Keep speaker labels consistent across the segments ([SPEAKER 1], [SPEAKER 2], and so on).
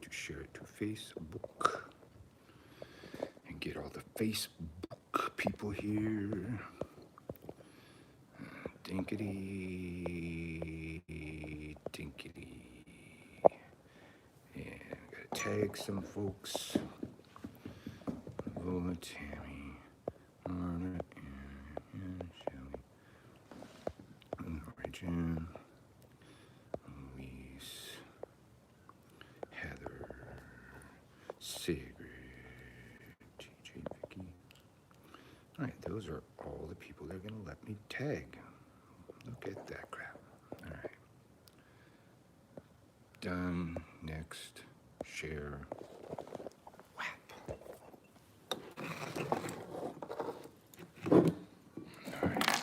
[SPEAKER 1] to share it to Facebook and get all the Facebook people here. Dinkity, dinkity. And I gotta tag some folks. Lola, Tammy, Marna, and Shelly, Origin, Louise, Heather, Sigrid, TJ, Vicky. All right, those are all the people they're gonna let me tag. Look at that crap. All right. Done. Next. Share. Whap. All right.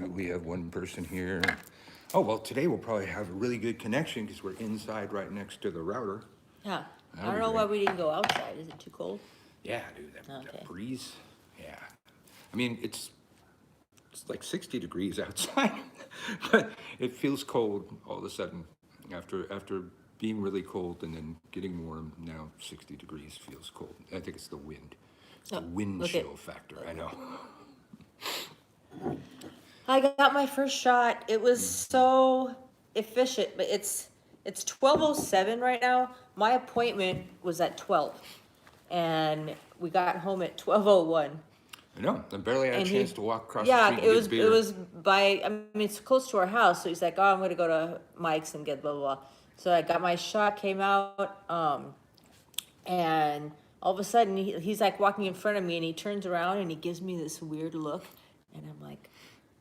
[SPEAKER 1] We have one person here. Oh, well, today we'll probably have a really good connection because we're inside right next to the router.
[SPEAKER 2] Yeah. I
[SPEAKER 1] That'll
[SPEAKER 2] don't
[SPEAKER 1] be
[SPEAKER 2] know why
[SPEAKER 1] great.
[SPEAKER 2] we didn't go outside. Is it too cold?
[SPEAKER 1] Yeah, dude, that
[SPEAKER 2] Okay.
[SPEAKER 1] breeze. Yeah. I mean, it's like 60 degrees outside, but it feels cold all of a sudden after being really cold and then getting warm. Now 60 degrees feels cold. I think it's the wind. It's the
[SPEAKER 2] Oh,
[SPEAKER 1] wind
[SPEAKER 2] look at-
[SPEAKER 1] chill factor. I know.
[SPEAKER 2] I got my first shot. It was so efficient, but it's 12:07 right now. My appointment was at 12, and we got home at 12:01.
[SPEAKER 1] I know. I barely had a
[SPEAKER 2] And
[SPEAKER 1] chance to walk across the
[SPEAKER 2] yeah,
[SPEAKER 1] street and get beer.
[SPEAKER 2] it was by. I mean, it's close to our house, so he's like, "Oh, I'm gonna go to Mike's and get blah blah blah." So I got my shot, came out, and all of a sudden he's like walking in front of me, and he turns around and he gives me this weird look, and I'm like,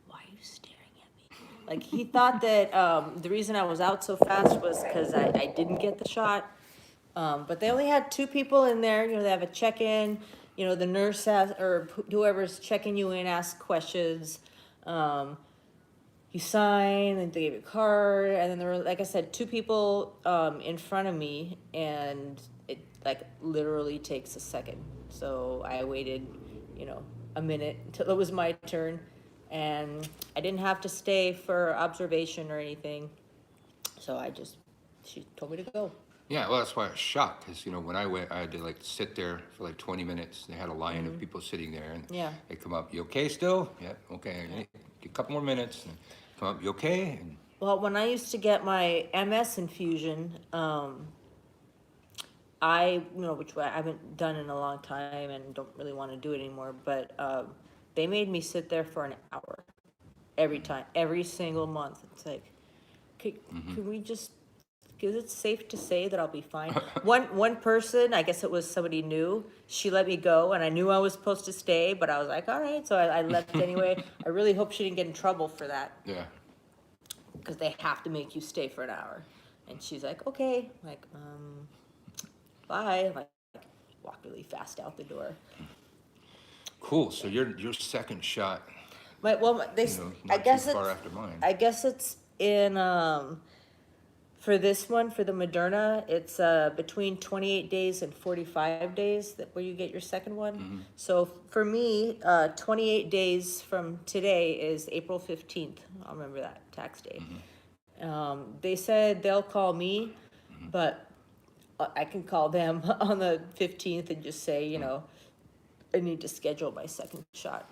[SPEAKER 2] "Why are you staring at me?" Like he thought that the reason I was out so fast was because I didn't get the shot. But they only had 2 people in there. You know, they have a check-in. You know, the nurse has, or whoever's checking you in asks questions. You sign, and they give you a card, and then there were, like I said, 2 people in front of me, and it like literally takes a second. So I waited, you know, a minute until it was my turn, and I didn't have to stay for observation or anything. So she told me to go.
[SPEAKER 1] Yeah, well, that's why I was shocked because when I went, I had to like sit there for like 20 minutes. They had a line of people sitting there, and
[SPEAKER 2] Yeah.
[SPEAKER 1] they come up. You okay still? Yeah, okay. A couple more minutes. And come up. You okay? And
[SPEAKER 2] Well, when I used to get my MS infusion, which I haven't done in a long time and don't really want to do it anymore, but they made me sit there for an hour every time, every single month. It's like, can we just, is it safe to say that I'll be fine? One person, I guess it was somebody new, she let me go, and I knew I was supposed to stay, but I was like, all right, so I left anyway. I really hope she didn't get in trouble for that,
[SPEAKER 1] yeah.
[SPEAKER 2] because they have to make you stay for an hour. And she's like, okay, like, bye. Like, walked really fast out the door.
[SPEAKER 1] Cool. So your second shot,
[SPEAKER 2] But well,
[SPEAKER 1] not
[SPEAKER 2] I guess
[SPEAKER 1] too
[SPEAKER 2] it's,
[SPEAKER 1] far after mine.
[SPEAKER 2] I guess it's in for this one, for the Moderna, it's between 28 days and 45 days that where you get your second one. So for me, 28 days from today is April 15th. I'll remember that, tax day. They said they'll call me, but I can call them on the 15th and just say, I need to schedule my second shot.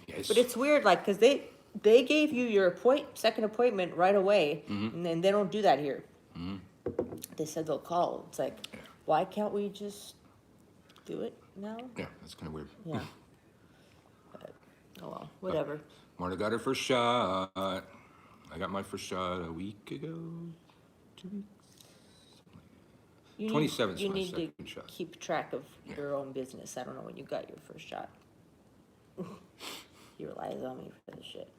[SPEAKER 1] Yes.
[SPEAKER 2] But it's weird, like, because they gave you your second appointment right away, and then they don't do that here. They said they'll call. It's like, why can't we just do it now?
[SPEAKER 1] Yeah, that's kind of weird.
[SPEAKER 2] Yeah. But, oh well, whatever.
[SPEAKER 1] Marta got her first shot. I got my first shot a week ago. 2 weeks.
[SPEAKER 2] You
[SPEAKER 1] 27th is
[SPEAKER 2] you
[SPEAKER 1] my
[SPEAKER 2] need to
[SPEAKER 1] second shot.
[SPEAKER 2] keep track of your own business. I don't know when you got your first shot. You relies on me for this shit.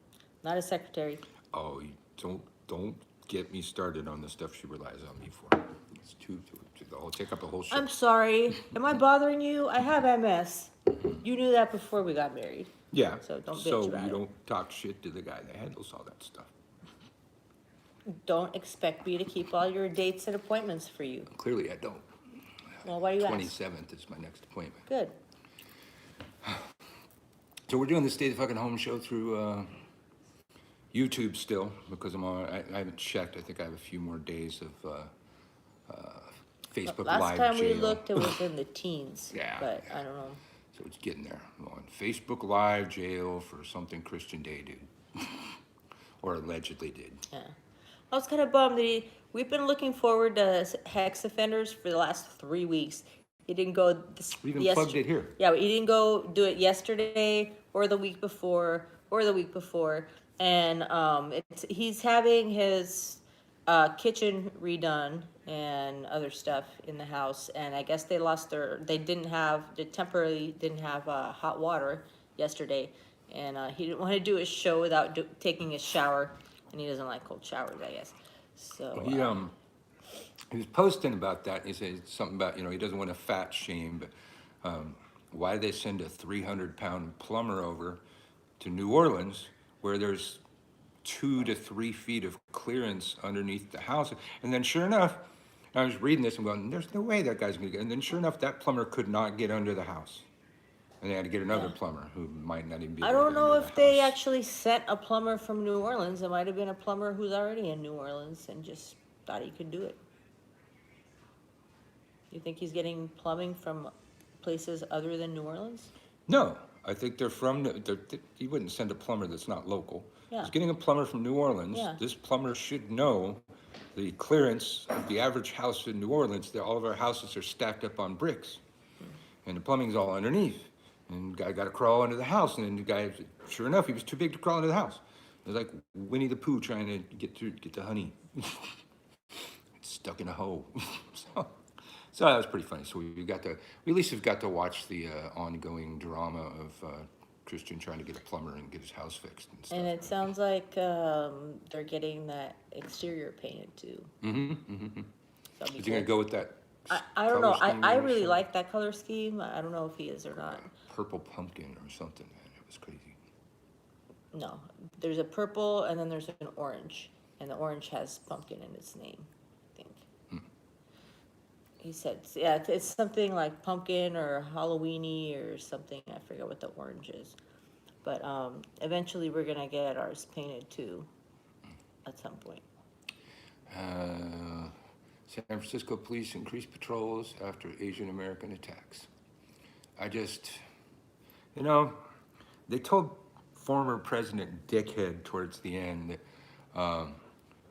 [SPEAKER 2] Not a secretary.
[SPEAKER 1] Oh, don't get me started on the stuff she relies on me for. It's too I'll take up the whole show.
[SPEAKER 2] I'm sorry. Am I bothering you? I have MS. You knew that before we got married.
[SPEAKER 1] Yeah.
[SPEAKER 2] So don't bitch
[SPEAKER 1] So
[SPEAKER 2] about
[SPEAKER 1] you
[SPEAKER 2] it.
[SPEAKER 1] don't talk shit to the guy that handles all that stuff.
[SPEAKER 2] Don't expect me to keep all your dates and appointments for you.
[SPEAKER 1] Clearly, I don't.
[SPEAKER 2] Well, why do you ask?
[SPEAKER 1] 27th is my next appointment.
[SPEAKER 2] Good.
[SPEAKER 1] So we're doing the Stay the Fucking Home show through YouTube still because I'm on. I haven't checked. I think I have a few more days of Facebook
[SPEAKER 2] Last
[SPEAKER 1] Live
[SPEAKER 2] time we
[SPEAKER 1] jail.
[SPEAKER 2] looked, it was in the teens.
[SPEAKER 1] Yeah,
[SPEAKER 2] But
[SPEAKER 1] yeah.
[SPEAKER 2] I don't know.
[SPEAKER 1] So it's getting there. I'm on Facebook Live jail for something Christian Day did, or allegedly did.
[SPEAKER 2] Yeah. I was kind of bummed that we've been looking forward to hex offenders for the last 3 weeks. He didn't go this
[SPEAKER 1] We even plugged it here.
[SPEAKER 2] Yeah, he didn't go do it yesterday or the week before or the week before. And he's having his kitchen redone and other stuff in the house. And I guess they temporarily didn't have hot water yesterday. And he didn't want to do his show without taking a shower. And he doesn't like cold showers, I guess. So
[SPEAKER 1] He was posting about that. He said something about, he doesn't want to fat shame, but why did they send a 300-pound plumber over to New Orleans where there's 2 to 3 feet of clearance underneath the house? And then sure enough, I was reading this and going, there's no way that guy's going to get. And then sure enough, that plumber could not get under the house. And they had to get another plumber who might not even be able
[SPEAKER 2] I
[SPEAKER 1] to
[SPEAKER 2] don't
[SPEAKER 1] get
[SPEAKER 2] know
[SPEAKER 1] under
[SPEAKER 2] if
[SPEAKER 1] the
[SPEAKER 2] they
[SPEAKER 1] house.
[SPEAKER 2] actually sent a plumber from New Orleans. It might have been a plumber who's already in New Orleans and just thought he could do it. You think he's getting plumbing from places other than New Orleans?
[SPEAKER 1] No, I think they're from, you wouldn't send a plumber that's not local.
[SPEAKER 2] Yeah.
[SPEAKER 1] He's getting a plumber from New Orleans.
[SPEAKER 2] Yeah.
[SPEAKER 1] This plumber should know the clearance of the average house in New Orleans. All of our houses are stacked up on bricks. And the plumbing's all underneath. And the guy got to crawl under the house. And then the guy, sure enough, he was too big to crawl under the house. It was like Winnie the Pooh trying to get the honey. Stuck in a hole. So that was pretty funny. So we at least have got to watch the ongoing drama of Christian trying to get a plumber and get his house fixed and stuff.
[SPEAKER 2] And it sounds like they're getting that exterior painted too. So
[SPEAKER 1] Is he gonna go with that?
[SPEAKER 2] I don't know.
[SPEAKER 1] color scheme
[SPEAKER 2] I
[SPEAKER 1] or
[SPEAKER 2] really
[SPEAKER 1] something?
[SPEAKER 2] like that color scheme. I don't know if he is or not.
[SPEAKER 1] Purple pumpkin or something. Man, it was crazy.
[SPEAKER 2] No, there's a purple and then there's an orange, and the orange has pumpkin in its name, I think. He said, yeah, it's something like pumpkin or Halloweeny or something. I forget what the orange is, but eventually we're gonna get ours painted too, at some point.
[SPEAKER 1] San Francisco police increased patrols after Asian American attacks. They told former President Dickhead towards the end that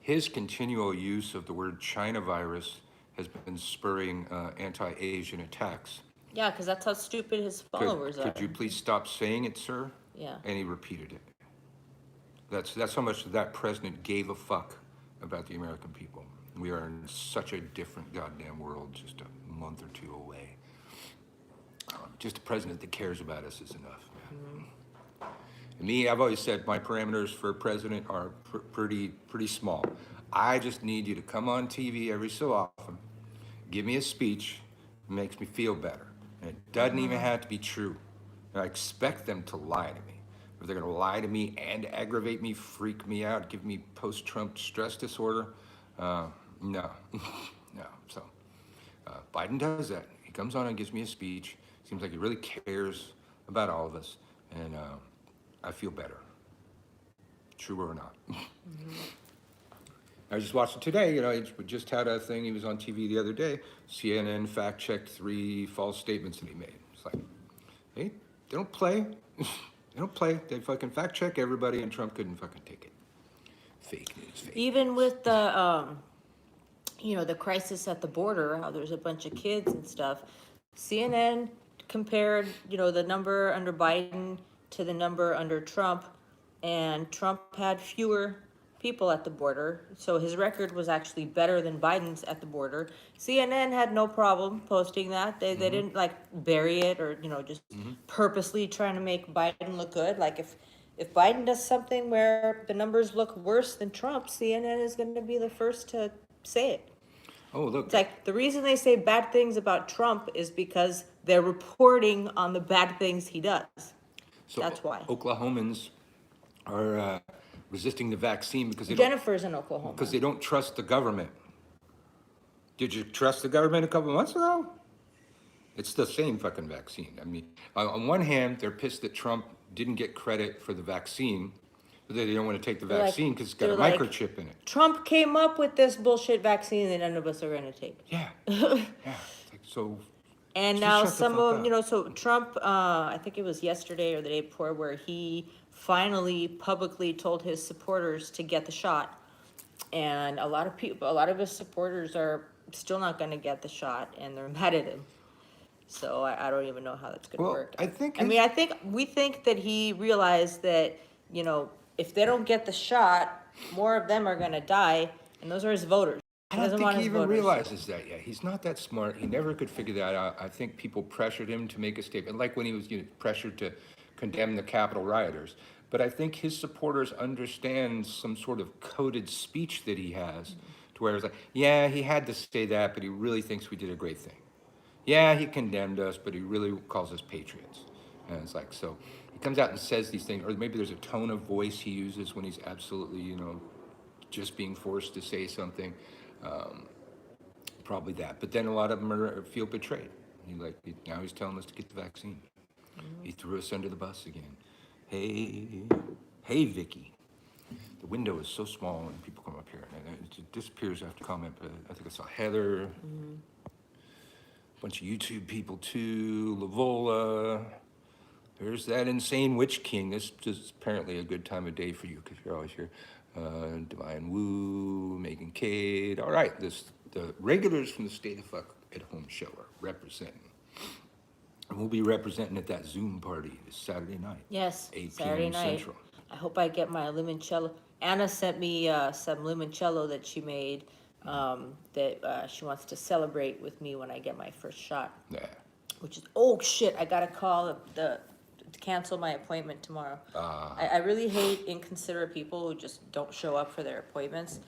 [SPEAKER 1] his continual use of the word China virus has been spurring anti-Asian attacks.
[SPEAKER 2] Yeah, because that's how stupid his followers are.
[SPEAKER 1] Could you please stop saying it, sir?
[SPEAKER 2] Yeah.
[SPEAKER 1] And he repeated it. That's how much that president gave a fuck about the American people. We are in such a different goddamn world, just a month or two away. Just a president that cares about us is enough, man. And me, I've always said my parameters for president are pretty small. I just need you to come on TV every so often, give me a speech, it makes me feel better. And it doesn't even have to be true. And I expect them to lie to me. If they're gonna lie to me and aggravate me, freak me out, give me post-Trump stress disorder, no, no. So Biden does that. He comes on and gives me a speech. Seems like he really cares about all of us, and I feel better. True or not. I was just watching today, he just had a thing, he was on TV the other day, CNN fact-checked 3 false statements that he made. It's like, hey, they don't play. They don't play. They fucking fact-check everybody, and Trump couldn't fucking take it. Fake news, fake.
[SPEAKER 2] Even with the, the crisis at the border, how there's a bunch of kids and stuff, CNN compared, the number under Biden to the number under Trump, and Trump had fewer people at the border, so his record was actually better than Biden's at the border. CNN had no problem posting that. They didn't bury it or just purposely trying to make Biden look good. Like if Biden does something where the numbers look worse than Trump, CNN is going to be the first to say it.
[SPEAKER 1] Oh, look.
[SPEAKER 2] It's like the reason they say bad things about Trump is because they're reporting on the bad things he does.
[SPEAKER 1] So
[SPEAKER 2] That's why.
[SPEAKER 1] Oklahomans are resisting the vaccine because
[SPEAKER 2] Jennifer's in Oklahoma.
[SPEAKER 1] because they don't trust the government. Did you trust the government a couple of months ago? It's the same fucking vaccine. I mean, on one hand, they're pissed that Trump didn't get credit for the vaccine But they don't want to take the
[SPEAKER 2] They're like-
[SPEAKER 1] vaccine because it's got a
[SPEAKER 2] they're like-
[SPEAKER 1] microchip in it.
[SPEAKER 2] Trump came up with this bullshit vaccine that none of us are gonna take.
[SPEAKER 1] Yeah, yeah. It's like, so
[SPEAKER 2] And
[SPEAKER 1] Just
[SPEAKER 2] now
[SPEAKER 1] shut the
[SPEAKER 2] some
[SPEAKER 1] fuck
[SPEAKER 2] of them,
[SPEAKER 1] up.
[SPEAKER 2] you know, so Trump, I think it was yesterday or the day before, where he finally publicly told his supporters to get the shot. And a lot of people, a lot of his supporters are still not gonna get the shot, and they're mad at him. So I don't even know how that's gonna
[SPEAKER 1] Well,
[SPEAKER 2] work.
[SPEAKER 1] I think
[SPEAKER 2] I mean, we think that he realized that, you know, if they don't get the shot, more of them are gonna die, and those are his voters.
[SPEAKER 1] I
[SPEAKER 2] He
[SPEAKER 1] don't
[SPEAKER 2] doesn't
[SPEAKER 1] think
[SPEAKER 2] want
[SPEAKER 1] he
[SPEAKER 2] his
[SPEAKER 1] even
[SPEAKER 2] voters.
[SPEAKER 1] realizes that yet. He's not that smart. He never could figure that out. I think people pressured him to make a statement, like when he was pressured to condemn the Capitol rioters. But I think his supporters understand some sort of coded speech that he has, to where it's like, yeah, he had to say that, but he really thinks we did a great thing. Yeah, he condemned us, but he really calls us patriots. And it's like, so he comes out and says these things, or maybe there's a tone of voice he uses when he's absolutely, just being forced to say something. Probably that. But then a lot of them feel betrayed. Now he's telling us to get the vaccine. He threw us under the bus again. Hey, Vicky. The window is so small when people come up here, and it disappears after comment. But I think I saw Heather, a bunch of YouTube people too, Lavola. There's that insane Witch King. This is apparently a good time of day for you because you're always here. Divine Woo, Megan Cade. All right, the regulars from the Stay the Fuck at Home show are representing. And we'll be representing at that Zoom party this Saturday night.
[SPEAKER 2] Yes,
[SPEAKER 1] 8
[SPEAKER 2] Saturday
[SPEAKER 1] p.m.
[SPEAKER 2] night.
[SPEAKER 1] Central.
[SPEAKER 2] I hope I get my limoncello. Anna sent me some limoncello that she made that she wants to celebrate with me when I get my first shot.
[SPEAKER 1] Yeah.
[SPEAKER 2] Which is, oh shit, I gotta call to cancel my appointment tomorrow. I really hate inconsiderate people who just don't show up for their appointments.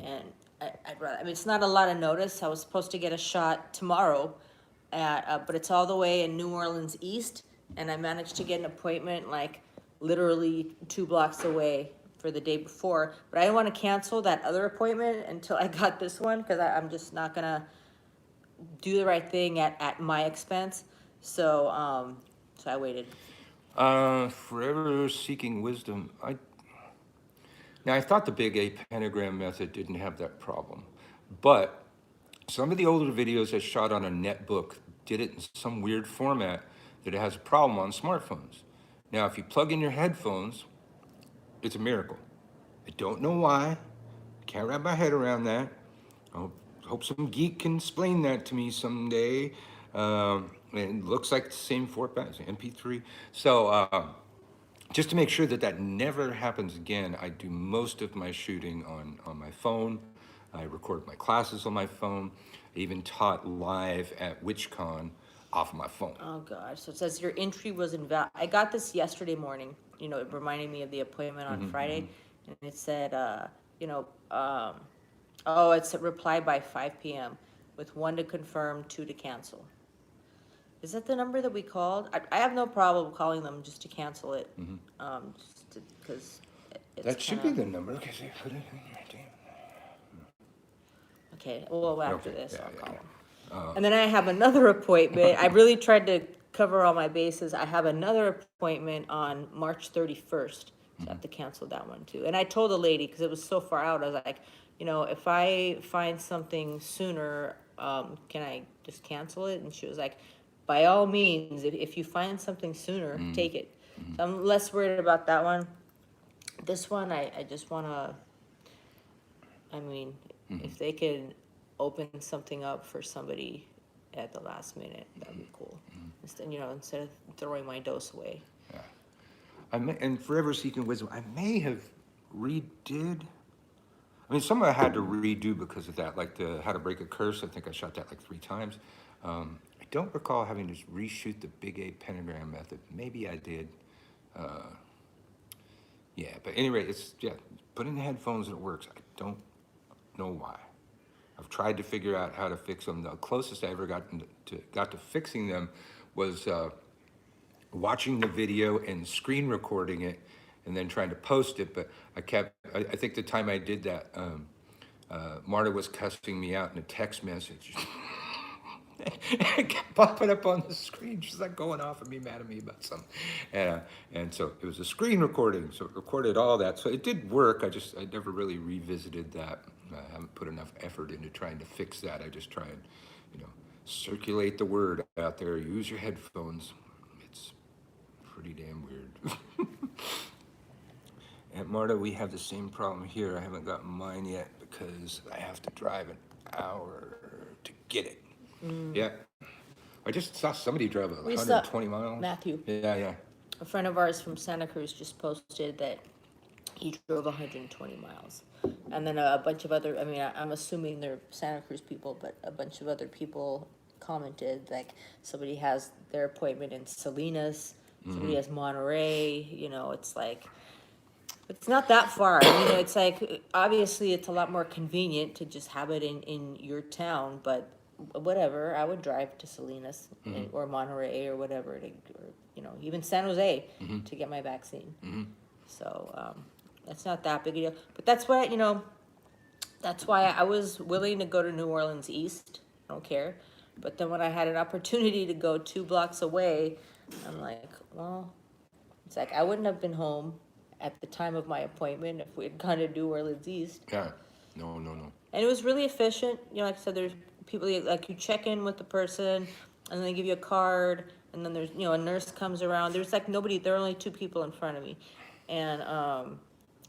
[SPEAKER 2] And I'd rather, I mean, it's not a lot of notice. I was supposed to get a shot tomorrow but it's all the way in New Orleans East. And I managed to get an appointment like literally 2 blocks away for the day before. But I didn't want to cancel that other appointment until I got this one because I'm just not gonna do the right thing at my expense. So, so I waited.
[SPEAKER 1] Forever Seeking Wisdom. Now, I thought the Big A pentagram method didn't have that problem, but some of the older videos I shot on a netbook did it in some weird format that it has a problem on smartphones. Now, if you plug in your headphones, it's a miracle. I don't know why. Can't wrap my head around that. I hope some geek can explain that to me someday. It looks like the same format as MP3. So just to make sure that never happens again, I do most of my shooting on my phone. I record my classes on my phone. I even taught live at WitchCon off of my phone.
[SPEAKER 2] Oh God, so it says your entry was invalid. I got this yesterday morning, it reminded me of the appointment on Friday. And it said, it's a reply by 5 p.m. with 1 to confirm, 2 to cancel. Is that the number that we called? I have no problem calling them just to cancel it. Just because
[SPEAKER 1] That should be the number. Okay, so you put it in right there.
[SPEAKER 2] Okay, well, after
[SPEAKER 1] Okay,
[SPEAKER 2] this,
[SPEAKER 1] yeah,
[SPEAKER 2] I'll
[SPEAKER 1] yeah,
[SPEAKER 2] call
[SPEAKER 1] yeah.
[SPEAKER 2] them. And then I have another appointment. I really tried to cover all my bases. I have another appointment on March 31st. So I have to cancel that one too. And I told the lady, because it was so far out, I was like, if I find something sooner, can I just cancel it? And she was like, by all means, if you find something sooner, take it. So I'm less worried about that one. This one, I just want to, if they could open something up for somebody at the last minute, that'd be cool. Instead of throwing my dose away.
[SPEAKER 1] Yeah. And Forever Seeking Wisdom, I may have redid. Some I had to redo because of that, like the How to Break a Curse. I think I shot that like 3 times. I don't recall having to reshoot the Big A pentagram method. Maybe I did. Yeah, but anyway, put in the headphones and it works. I don't know why. I've tried to figure out how to fix them. The closest I ever got to fixing them was watching the video and screen recording it and then trying to post it. But I think the time I did that, Marta was cussing me out in a text message. It kept popping up on the screen. She's like going off at me, mad at me about something. And so it was a screen recording, so it recorded all that. So it did work. I never really revisited that. I haven't put enough effort into trying to fix that. I just try and, circulate the word out there. Use your headphones. It's pretty damn weird. Aunt Marta, we have the same problem here. I haven't gotten mine yet because I have to drive an hour to get it. Yeah. I just saw somebody drive
[SPEAKER 2] We saw
[SPEAKER 1] 120 miles.
[SPEAKER 2] Matthew,
[SPEAKER 1] Yeah.
[SPEAKER 2] a friend of ours from Santa Cruz, just posted that he drove 120 miles. And then a bunch of other, I mean, I'm assuming they're Santa Cruz people, but a bunch of other people commented, like somebody has their appointment in Salinas, somebody has Monterey, it's like, it's not that far. It's like, obviously it's a lot more convenient to just have it in your town, but whatever, I would drive to Salinas or Monterey or whatever, or, even San Jose to get my vaccine. So, that's not that big a deal. But that's why I was willing to go to New Orleans East. I don't care. But then when I had an opportunity to go 2 blocks away, I'm like, well, it's like I wouldn't have been home at the time of my appointment if we had gone to New Orleans East.
[SPEAKER 1] Yeah. No.
[SPEAKER 2] And it was really efficient. Like I said, there's people, like you check in with the person and they give you a card, and then there's, a nurse comes around. There's like nobody, there are only 2 people in front of me. And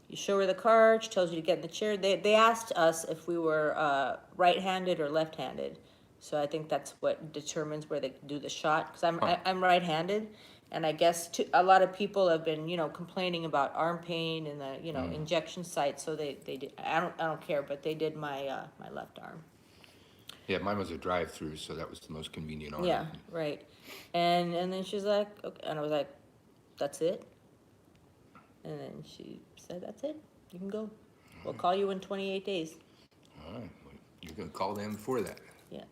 [SPEAKER 2] you show her the card, she tells you to get in the chair. They asked us if we were right-handed or left-handed. So I think that's what determines where they do the shot, because I'm right-handed. And I guess a lot of people have been, complaining about arm pain and the, injection site. So they did. I don't care, but they did my my left arm.
[SPEAKER 1] Yeah, mine was a drive-through, so that was the most convenient arm.
[SPEAKER 2] Yeah, right. And then she's like, okay, and I was like, that's it. And then she said, that's it. You can go. We'll call you in 28 days.
[SPEAKER 1] All right. Well, you're gonna call them for that,
[SPEAKER 2] Yeah.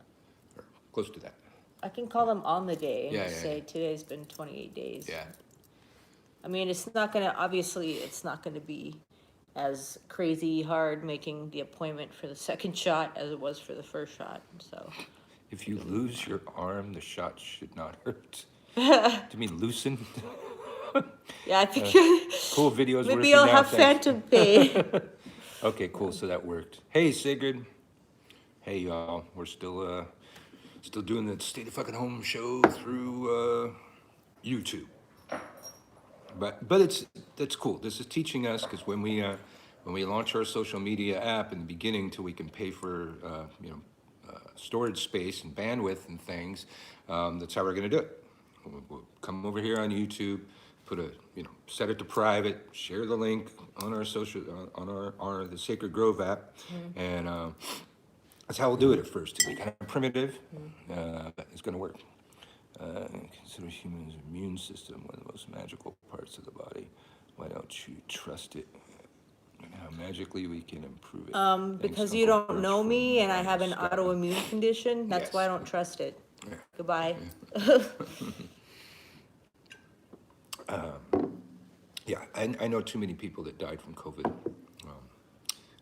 [SPEAKER 1] or close to that.
[SPEAKER 2] I can call them on the day and
[SPEAKER 1] Yeah,
[SPEAKER 2] just
[SPEAKER 1] yeah,
[SPEAKER 2] say
[SPEAKER 1] yeah.
[SPEAKER 2] today's been 28 days.
[SPEAKER 1] Yeah.
[SPEAKER 2] I mean, it's not gonna be as crazy hard making the appointment for the second shot as it was for the first shot. So
[SPEAKER 1] If you lose your arm, the shot should not hurt. Do you mean loosen?
[SPEAKER 2] yeah, I think
[SPEAKER 1] Cool videos.
[SPEAKER 2] maybe
[SPEAKER 1] working
[SPEAKER 2] I'll
[SPEAKER 1] now,
[SPEAKER 2] have
[SPEAKER 1] thanks.
[SPEAKER 2] phantom pain.
[SPEAKER 1] Okay, cool. So that worked. Hey, Sigrid. Hey, y'all. We're still doing the Stay the Fucking Home show through YouTube. But that's cool. This is teaching us, because when we launch our social media app in the beginning, till we can pay for storage space and bandwidth and things, that's how we're gonna do it. We'll come over here on YouTube, set it to private, share the link on our social, on the Sacred Grove app, and that's how we'll do it at first. It'll be kind of primitive, but it's gonna work. Consider humans' immune system one of the most magical parts of the body. Why don't you trust it? And how magically we can improve it. Thanks,
[SPEAKER 2] Because you
[SPEAKER 1] Uncle
[SPEAKER 2] don't
[SPEAKER 1] Bert
[SPEAKER 2] know
[SPEAKER 1] from
[SPEAKER 2] me and I have an
[SPEAKER 1] Scotland.
[SPEAKER 2] autoimmune condition. That's
[SPEAKER 1] Yes.
[SPEAKER 2] why I don't trust it. Goodbye.
[SPEAKER 1] Yeah, I know too many people that died from COVID.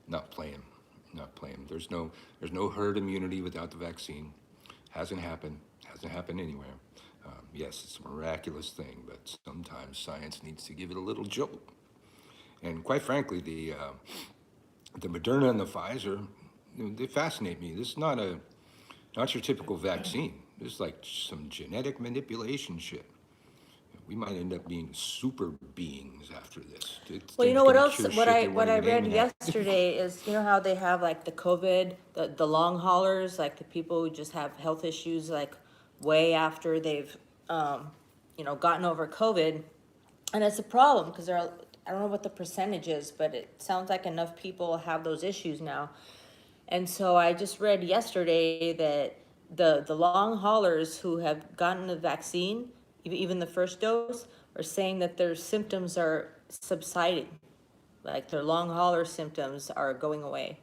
[SPEAKER 1] Not playing. There's no herd immunity without the vaccine. Hasn't happened anywhere. Yes, it's a miraculous thing, but sometimes science needs to give it a little jolt. And quite frankly, the Moderna and the Pfizer, they fascinate me. This is not your typical vaccine. This is like some genetic manipulation shit. We might end up being super beings after this.
[SPEAKER 2] Well, you know what else? What I read yesterday is, how they have like the COVID, the long haulers, like the people who just have health issues, like way after they've, gotten over COVID, and it's a problem because I don't know what the percentage is, but it sounds like enough people have those issues now. And so I just read yesterday that the long haulers who have gotten the vaccine, even the first dose, are saying that their symptoms are subsiding. Like their long hauler symptoms are going away.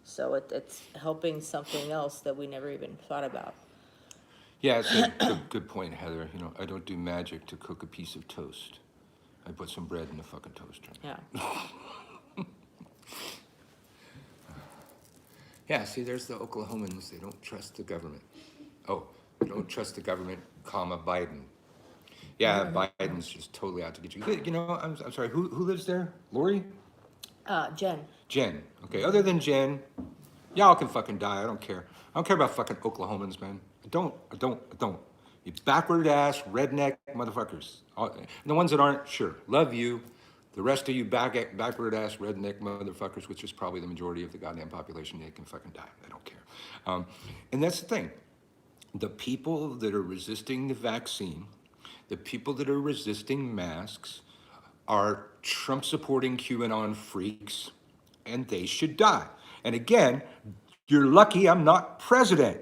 [SPEAKER 2] So it's helping something else that we never even thought about.
[SPEAKER 1] Yeah, it's a good point, Heather. I don't do magic to cook a piece of toast. I put some bread in the fucking toaster.
[SPEAKER 2] Yeah.
[SPEAKER 1] Yeah, see, there's the Oklahomans. They don't trust the government. Oh, don't trust the government, comma, Biden. Yeah, Biden's just totally out to get you. You know, I'm sorry, who lives there? Lori?
[SPEAKER 2] Jen.
[SPEAKER 1] Jen. Okay, other than Jen, y'all can fucking die. I don't care. I don't care about fucking Oklahomans, man. I don't. You backward ass, redneck motherfuckers. And the ones that aren't, sure, love you. The rest of you backward ass, redneck motherfuckers, which is probably the majority of the goddamn population, they can fucking die. I don't care. And that's the thing. The people that are resisting the vaccine, the people that are resisting masks, are Trump supporting QAnon freaks, and they should die. And again, you're lucky I'm not president.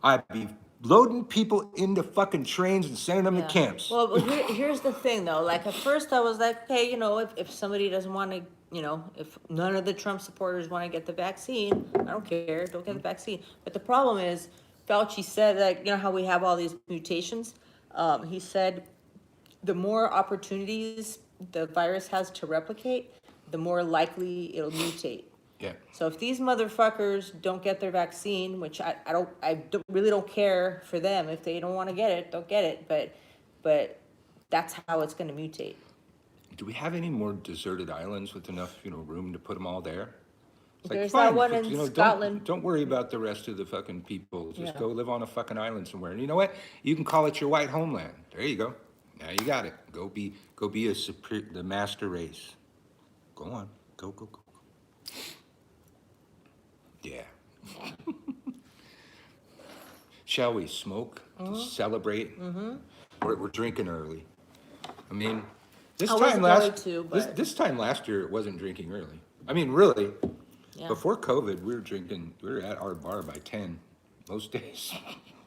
[SPEAKER 1] I'd be loading people into fucking trains and sending them to camps.
[SPEAKER 2] Well, but here's the thing though. Like at first I was like, okay, you know, if somebody doesn't want to, you know, if none of the Trump supporters want to get the vaccine, I don't care. Don't get the vaccine. But the problem is, Fauci said that, you know how we have all these mutations. He said the more opportunities the virus has to replicate, the more likely it'll mutate.
[SPEAKER 1] Yeah.
[SPEAKER 2] So if these motherfuckers don't get their vaccine, which really don't care for them. If they don't want to get it, don't get it. But that's how it's going to mutate.
[SPEAKER 1] Do we have any more deserted islands with enough, you know, room to put them all there? It's
[SPEAKER 2] There's
[SPEAKER 1] fine,
[SPEAKER 2] that one in
[SPEAKER 1] you know,
[SPEAKER 2] Scotland.
[SPEAKER 1] Don't worry about the rest of the fucking people. Just
[SPEAKER 2] Yeah.
[SPEAKER 1] go live on a fucking island somewhere. And you know what? You can call it your white homeland. There you go. Now you got it. Go be the master race. Go on. Go. Yeah. Shall we smoke to celebrate? We're drinking early. I mean, this
[SPEAKER 2] I wasn't
[SPEAKER 1] time
[SPEAKER 2] going to, but-
[SPEAKER 1] this time last year it wasn't drinking early. I mean, really.
[SPEAKER 2] Yeah.
[SPEAKER 1] Before COVID, we were at our bar by 10 most days.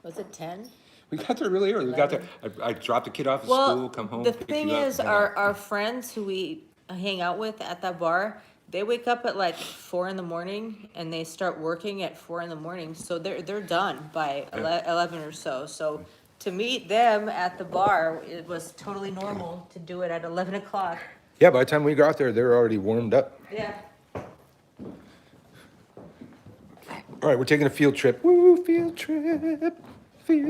[SPEAKER 2] Was it 10?
[SPEAKER 1] We got there really early. We got there. I dropped the kid off at school, come home.
[SPEAKER 2] The
[SPEAKER 1] pick
[SPEAKER 2] thing
[SPEAKER 1] you up,
[SPEAKER 2] is,
[SPEAKER 1] and head out.
[SPEAKER 2] our friends who we hang out with at that bar, they wake up at like 4 in the morning and they start working at 4 in the morning. So they're done by 11 or so. So to meet them at the bar, it was totally normal to do it at 11 o'clock.
[SPEAKER 1] Yeah, by the time we got there, they were already warmed up.
[SPEAKER 2] Yeah.
[SPEAKER 1] All right, we're taking a field trip. Woo, field trip. Stay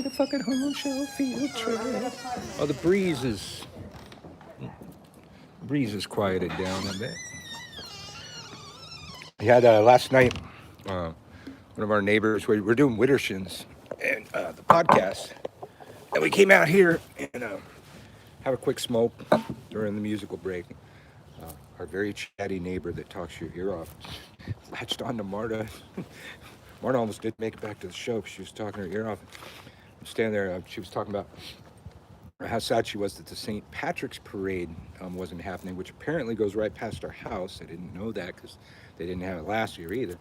[SPEAKER 1] the fucking home show, field trip. Oh, the breeze is quieted down a bit. We had last night, one of our neighbors, we're doing Widdershins and the podcast. And we came out here and have a quick smoke during the musical break. Our very chatty neighbor that talks your ear off latched on to Marta. Marta almost didn't make it back to the show because she was talking her ear off. I'm standing there, she was talking about how sad she was that the St. Patrick's Parade wasn't happening, which apparently goes right past our house. I didn't know that because they didn't have it last year either.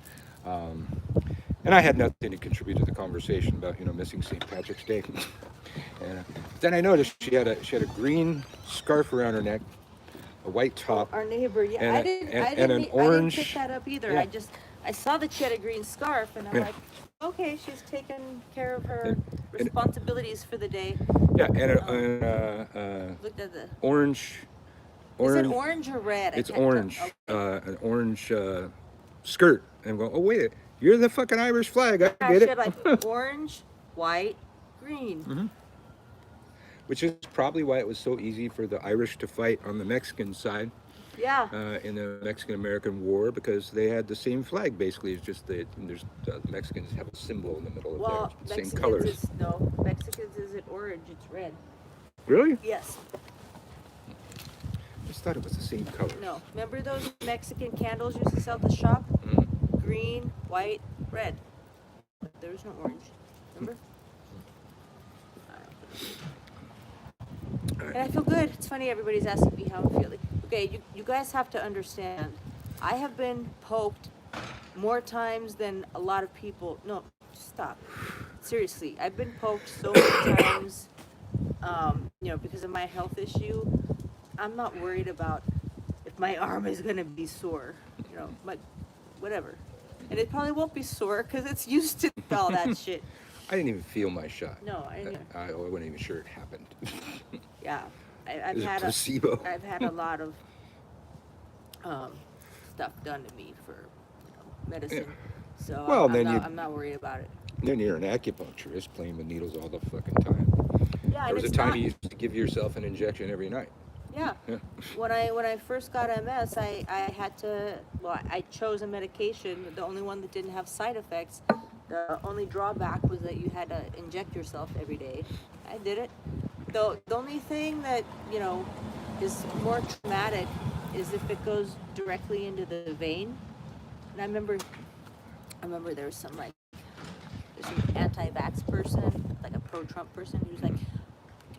[SPEAKER 1] And I had nothing to contribute to the conversation about, you know, missing St. Patrick's Day. And then I noticed she had a green scarf around her neck, a white top.
[SPEAKER 2] Our neighbor, yeah,
[SPEAKER 1] And
[SPEAKER 2] I
[SPEAKER 1] a-
[SPEAKER 2] didn't
[SPEAKER 1] and an orange-
[SPEAKER 2] pick that up either.
[SPEAKER 1] Yeah.
[SPEAKER 2] I saw that she had a green scarf and I'm
[SPEAKER 1] Yeah.
[SPEAKER 2] like, okay, she's taking care of her
[SPEAKER 1] And-
[SPEAKER 2] responsibilities for the day.
[SPEAKER 1] Yeah, and an
[SPEAKER 2] Looked at the.
[SPEAKER 1] orange.
[SPEAKER 2] Is it orange or red? I
[SPEAKER 1] It's
[SPEAKER 2] can't tell.
[SPEAKER 1] orange.
[SPEAKER 2] Okay.
[SPEAKER 1] An orange skirt. And I'm going, oh wait, you're the fucking Irish flag. I
[SPEAKER 2] Yeah,
[SPEAKER 1] get
[SPEAKER 2] she
[SPEAKER 1] it.
[SPEAKER 2] had like orange, white, green.
[SPEAKER 1] Mm-hmm. Which is probably why it was so easy for the Irish to fight on the Mexican side
[SPEAKER 2] Yeah.
[SPEAKER 1] in the Mexican-American War, because they had the same flag basically. It's just the Mexicans have a symbol in the middle of
[SPEAKER 2] Well,
[SPEAKER 1] their same
[SPEAKER 2] Mexicans
[SPEAKER 1] colors.
[SPEAKER 2] Mexicans isn't orange, it's red.
[SPEAKER 1] Really?
[SPEAKER 2] Yes.
[SPEAKER 1] I just thought it was the same color.
[SPEAKER 2] No. Remember those Mexican candles used to sell at the shop?
[SPEAKER 1] Mm.
[SPEAKER 2] Green, white, red. But there was no orange. Remember? And I feel good. It's funny, everybody's asking me how I'm feeling. Okay, you guys have to understand. I have been poked more times than a lot of people. No, stop. Seriously, I've been poked so many times, you know, because of my health issue. I'm not worried about if my arm is going to be sore, you know, whatever. And it probably won't be sore because it's used to all that shit.
[SPEAKER 1] I didn't even feel my shot.
[SPEAKER 2] No, I didn't.
[SPEAKER 1] I wasn't even sure it happened.
[SPEAKER 2] Yeah, I've
[SPEAKER 1] Is it
[SPEAKER 2] had
[SPEAKER 1] placebo?
[SPEAKER 2] I've had a lot of stuff done to me for, you know, medicine So
[SPEAKER 1] Well,
[SPEAKER 2] I'm not worried about it.
[SPEAKER 1] then you're an acupuncturist playing with needles all the fucking time.
[SPEAKER 2] Yeah,
[SPEAKER 1] There
[SPEAKER 2] and
[SPEAKER 1] was a
[SPEAKER 2] it's
[SPEAKER 1] time
[SPEAKER 2] not.
[SPEAKER 1] you used to give yourself an injection every night.
[SPEAKER 2] Yeah.
[SPEAKER 1] Yeah.
[SPEAKER 2] When I first got MS, I had to, well, I chose a medication, the only one that didn't have side effects. The only drawback was that you had to inject yourself every day. I did it. The only thing that, is more traumatic is if it goes directly into the vein. And I remember there was there's some anti-vax person, like a pro-Trump person, who's like,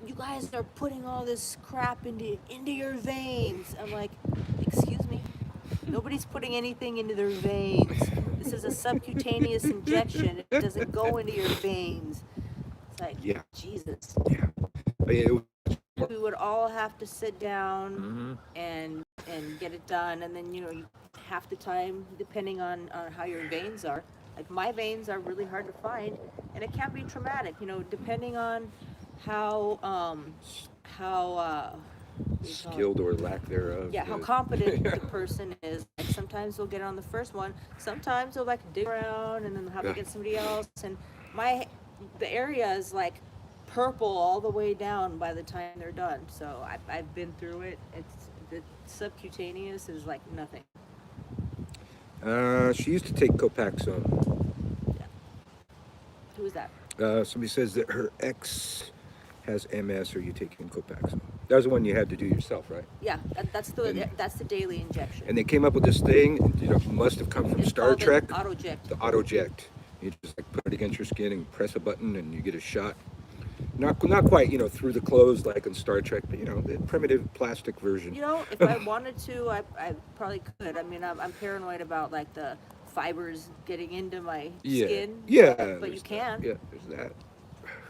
[SPEAKER 2] you guys are putting all this crap into your veins. I'm like, excuse me, nobody's putting anything into their veins. This is a subcutaneous injection. It doesn't go into your veins. It's like,
[SPEAKER 1] Yeah.
[SPEAKER 2] Jesus.
[SPEAKER 1] Yeah. But it was,
[SPEAKER 2] We would all have to sit down
[SPEAKER 1] Mhm.
[SPEAKER 2] and get it done, and then you half the time, depending on how your veins are. Like my veins are really hard to find, and it can be traumatic. Depending on how what do you call it?
[SPEAKER 1] skilled or lack thereof.
[SPEAKER 2] Yeah, how competent the person is. Like sometimes they'll get on the first one. Sometimes they'll like dig around and then they'll have
[SPEAKER 1] Yeah.
[SPEAKER 2] to get somebody else. And the area is like purple all the way down by the time they're done. So I've been through it. The subcutaneous is like nothing.
[SPEAKER 1] She used to take Copaxone.
[SPEAKER 2] Yeah. Who is that?
[SPEAKER 1] Somebody says that her ex has MS. Are you taking Copaxone? That was the one you had to do yourself, right?
[SPEAKER 2] Yeah, that's the daily injection.
[SPEAKER 1] And they came up with this thing. Must have come from
[SPEAKER 2] It's
[SPEAKER 1] Star
[SPEAKER 2] called an
[SPEAKER 1] Trek.
[SPEAKER 2] Autoject.
[SPEAKER 1] The Autoject. You just like put it against your skin and press a button, and you get a shot. Not quite, through the clothes like in Star Trek, but the primitive plastic version.
[SPEAKER 2] If I wanted to, I probably could. I mean, I'm paranoid about like the fibers getting into my skin.
[SPEAKER 1] Yeah.
[SPEAKER 2] But you
[SPEAKER 1] there's
[SPEAKER 2] can.
[SPEAKER 1] that. Yeah, there's that.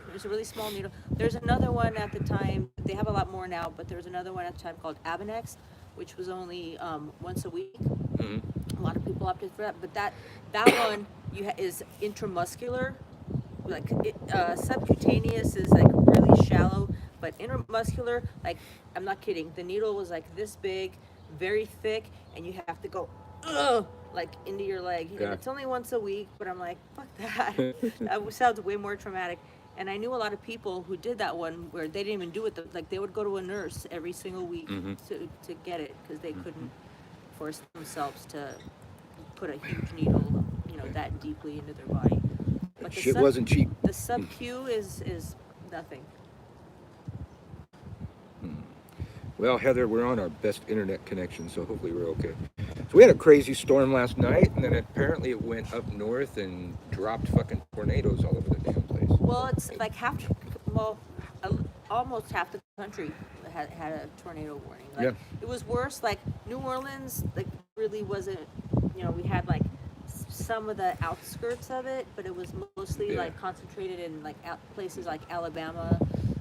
[SPEAKER 2] There's a really small needle. There's another one at the time. They have a lot more now, but there was another one at the time called Abonex, which was only once a week.
[SPEAKER 1] Hmm.
[SPEAKER 2] A lot of people opted for that, but that one is intramuscular. Like subcutaneous is like really shallow, but intramuscular, like I'm not kidding. The needle was like this big, very thick, and you have to go, like into your leg.
[SPEAKER 1] Yeah.
[SPEAKER 2] And it's only once a week, but I'm like, fuck that. That sounds way more traumatic. And I knew a lot of people who did that one where they didn't even do it. Like they would go to a nurse every single week to get it because they couldn't force themselves to put a huge needle, that deeply into their body. But the
[SPEAKER 1] Shit wasn't cheap.
[SPEAKER 2] The sub-Q is nothing.
[SPEAKER 1] Well, Heather, we're on our best internet connection, so hopefully we're okay. So we had a crazy storm last night, and then apparently it went up north and dropped fucking tornadoes all over the damn place.
[SPEAKER 2] Well, it's like almost half the country had a tornado warning. Like,
[SPEAKER 1] Yeah.
[SPEAKER 2] It was worse. Like New Orleans, like really wasn't. We had like some of the outskirts of it, but it was mostly like concentrated in like places like Alabama,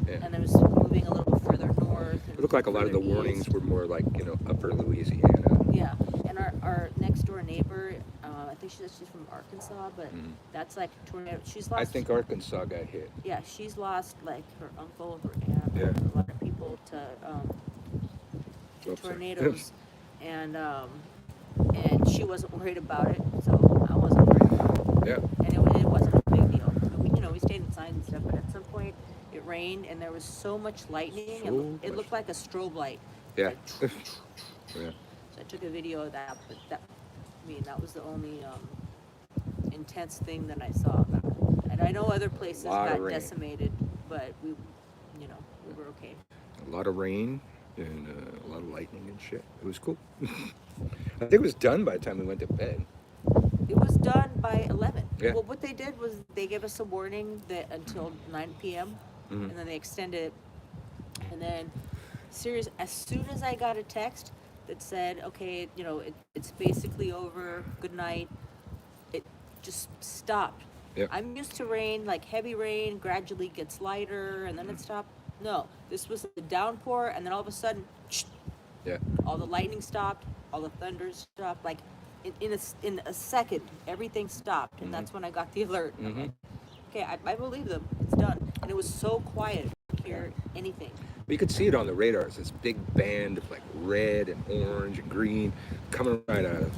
[SPEAKER 2] and it was moving a little further north.
[SPEAKER 1] It looked like a lot of the
[SPEAKER 2] further
[SPEAKER 1] warnings
[SPEAKER 2] east.
[SPEAKER 1] were more like, upper Louisiana.
[SPEAKER 2] Yeah, and our next door neighbor, I think she's from Arkansas, but that's like tornado. She's lost.
[SPEAKER 1] I think Arkansas got hit.
[SPEAKER 2] Yeah, she's lost like her uncle, her aunt,
[SPEAKER 1] Yeah.
[SPEAKER 2] a lot of people to
[SPEAKER 1] Oops, sorry.
[SPEAKER 2] tornadoes, and she wasn't worried about it, so I wasn't worried about it.
[SPEAKER 1] Yeah.
[SPEAKER 2] And it wasn't a big deal. We stayed inside and stuff, but at some point it rained and there was so much lightning. It looked like a strobe light.
[SPEAKER 1] Yeah.
[SPEAKER 2] Like,
[SPEAKER 1] Yeah.
[SPEAKER 2] so I took a video of that, but that was the only intense thing that I saw about it. And I know other places
[SPEAKER 1] Lot of
[SPEAKER 2] got
[SPEAKER 1] rain.
[SPEAKER 2] decimated, but we were okay.
[SPEAKER 1] A lot of rain and a lot of lightning and shit. It was cool. I think it was done by the time we went to bed.
[SPEAKER 2] It was done by 11.
[SPEAKER 1] Yeah.
[SPEAKER 2] Well, what they did was they gave us a warning that until 9 p.m.
[SPEAKER 1] Mhm.
[SPEAKER 2] and then they extended it. And then, as soon as I got a text that said, okay, it's basically over, good night, it just stopped.
[SPEAKER 1] Yeah.
[SPEAKER 2] I'm used to rain, like heavy rain, gradually gets lighter, and then it stopped. No, this was a downpour, and then all of a sudden,
[SPEAKER 1] Yeah.
[SPEAKER 2] all the lightning stopped, all the thunder stopped, like in a second, everything stopped, and that's when I got the alert. I'm like, okay, I believe them. It's done, and it was so quiet. I couldn't hear anything.
[SPEAKER 1] We could see it on the radars. This big band of like red and orange and green coming right at us.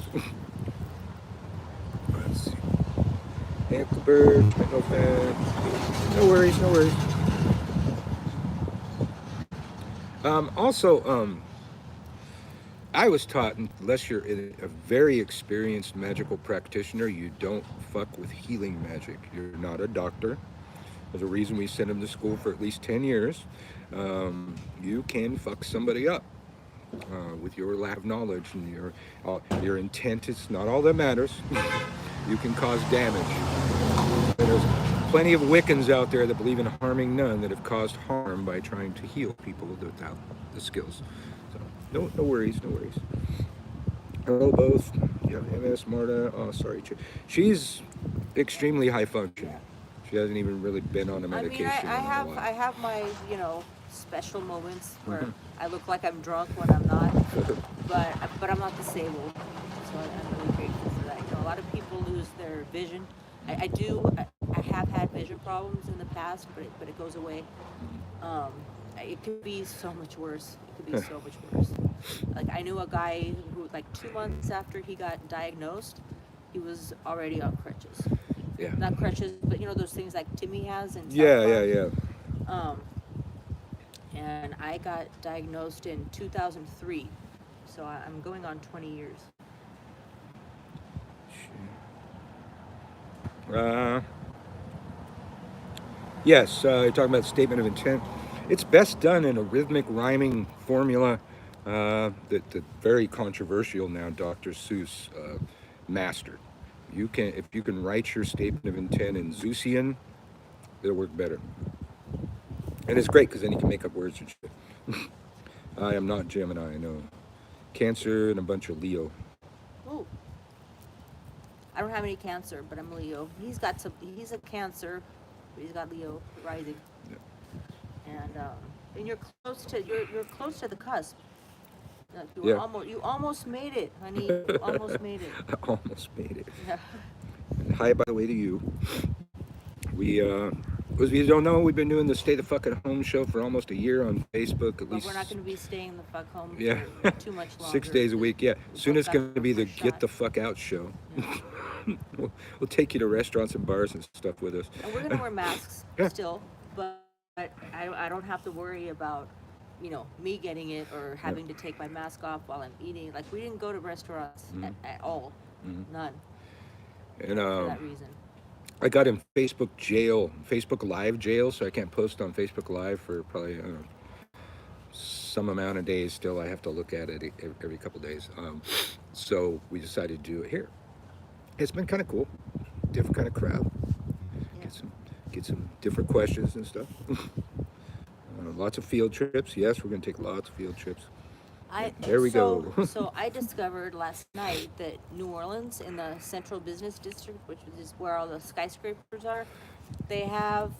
[SPEAKER 1] Let's see. Uncle Bird, no fan. No worries, no worries. Also, I was taught, unless you're a very experienced magical practitioner, you don't fuck with healing magic. You're not a doctor. There's a reason we sent him to school for at least 10 years. You can fuck somebody up with your lack of knowledge and your intent. It's not all that matters. You can cause damage. And there's plenty of Wiccans out there that believe in harming none that have caused harm by trying to heal people without the skills. So no worries, no worries. Hello, both. You have MS, Marta. Oh, sorry. She's extremely high functioning. She hasn't even really been on a
[SPEAKER 2] I mean,
[SPEAKER 1] medication
[SPEAKER 2] I
[SPEAKER 1] in a
[SPEAKER 2] have
[SPEAKER 1] while.
[SPEAKER 2] I have my, you know, special moments where
[SPEAKER 1] Mhm.
[SPEAKER 2] I look like I'm drunk when I'm not, but I'm not disabled, so I'm really grateful for that. You know, a lot of people lose their vision. I have had vision problems in the past, but it goes away. Um, it could be so much worse. It could be so much worse. Like I knew a guy who, like 2 months after he got diagnosed, he was already on crutches.
[SPEAKER 1] Yeah.
[SPEAKER 2] Not crutches, but you know those things like Timmy has in South
[SPEAKER 1] Yeah,
[SPEAKER 2] Park.
[SPEAKER 1] yeah.
[SPEAKER 2] Um, and I got diagnosed in 2003, so I'm going on 20 years.
[SPEAKER 1] Uh, yes, you're talking about statement of intent. It's best done in a rhythmic rhyming formula that very controversial now Dr. Seuss mastered. If you can write your statement of intent in Zeusian, it'll work better. And it's great because then you can make up words and shit. I am not Gemini, no. Cancer and a bunch of Leo.
[SPEAKER 2] Ooh, I don't have any Cancer, but I'm Leo. He's got some. He's a Cancer, but he's got Leo rising, and you're close to the cusp. Like
[SPEAKER 1] Yeah.
[SPEAKER 2] you almost made it, honey. You almost made it.
[SPEAKER 1] I almost made it.
[SPEAKER 2] Yeah.
[SPEAKER 1] Hi, by the way, to you. We, as you don't know, we've been doing the Stay the Fuck at Home show for almost a year on Facebook, at
[SPEAKER 2] But
[SPEAKER 1] least.
[SPEAKER 2] we're not going to be staying the fuck home
[SPEAKER 1] Yeah,
[SPEAKER 2] for too much longer.
[SPEAKER 1] 6 days a week. Yeah,
[SPEAKER 2] We
[SPEAKER 1] soon
[SPEAKER 2] both
[SPEAKER 1] it's
[SPEAKER 2] got
[SPEAKER 1] going to be the
[SPEAKER 2] first
[SPEAKER 1] Get
[SPEAKER 2] shot.
[SPEAKER 1] the Fuck Out show.
[SPEAKER 2] Yeah.
[SPEAKER 1] we'll take you to restaurants and bars and stuff with us.
[SPEAKER 2] And we're going to wear masks
[SPEAKER 1] Yeah.
[SPEAKER 2] still, but I don't have to worry about, you know, me getting it or having to take my mask off while I'm eating. Like, we didn't go to restaurants at all. None.
[SPEAKER 1] And
[SPEAKER 2] For that reason.
[SPEAKER 1] I got in Facebook Live jail, so I can't post on Facebook Live for probably, I don't know, some amount of days still. I have to look at it every couple days. So we decided to do it here. It's been kind of cool. Different kind of crowd.
[SPEAKER 2] Yeah.
[SPEAKER 1] Get some different questions and stuff. Lots of field trips. Yes, we're going to take lots of field trips. There we go.
[SPEAKER 2] So I discovered last night that New Orleans, in the Central Business District, which is where all the skyscrapers are, they have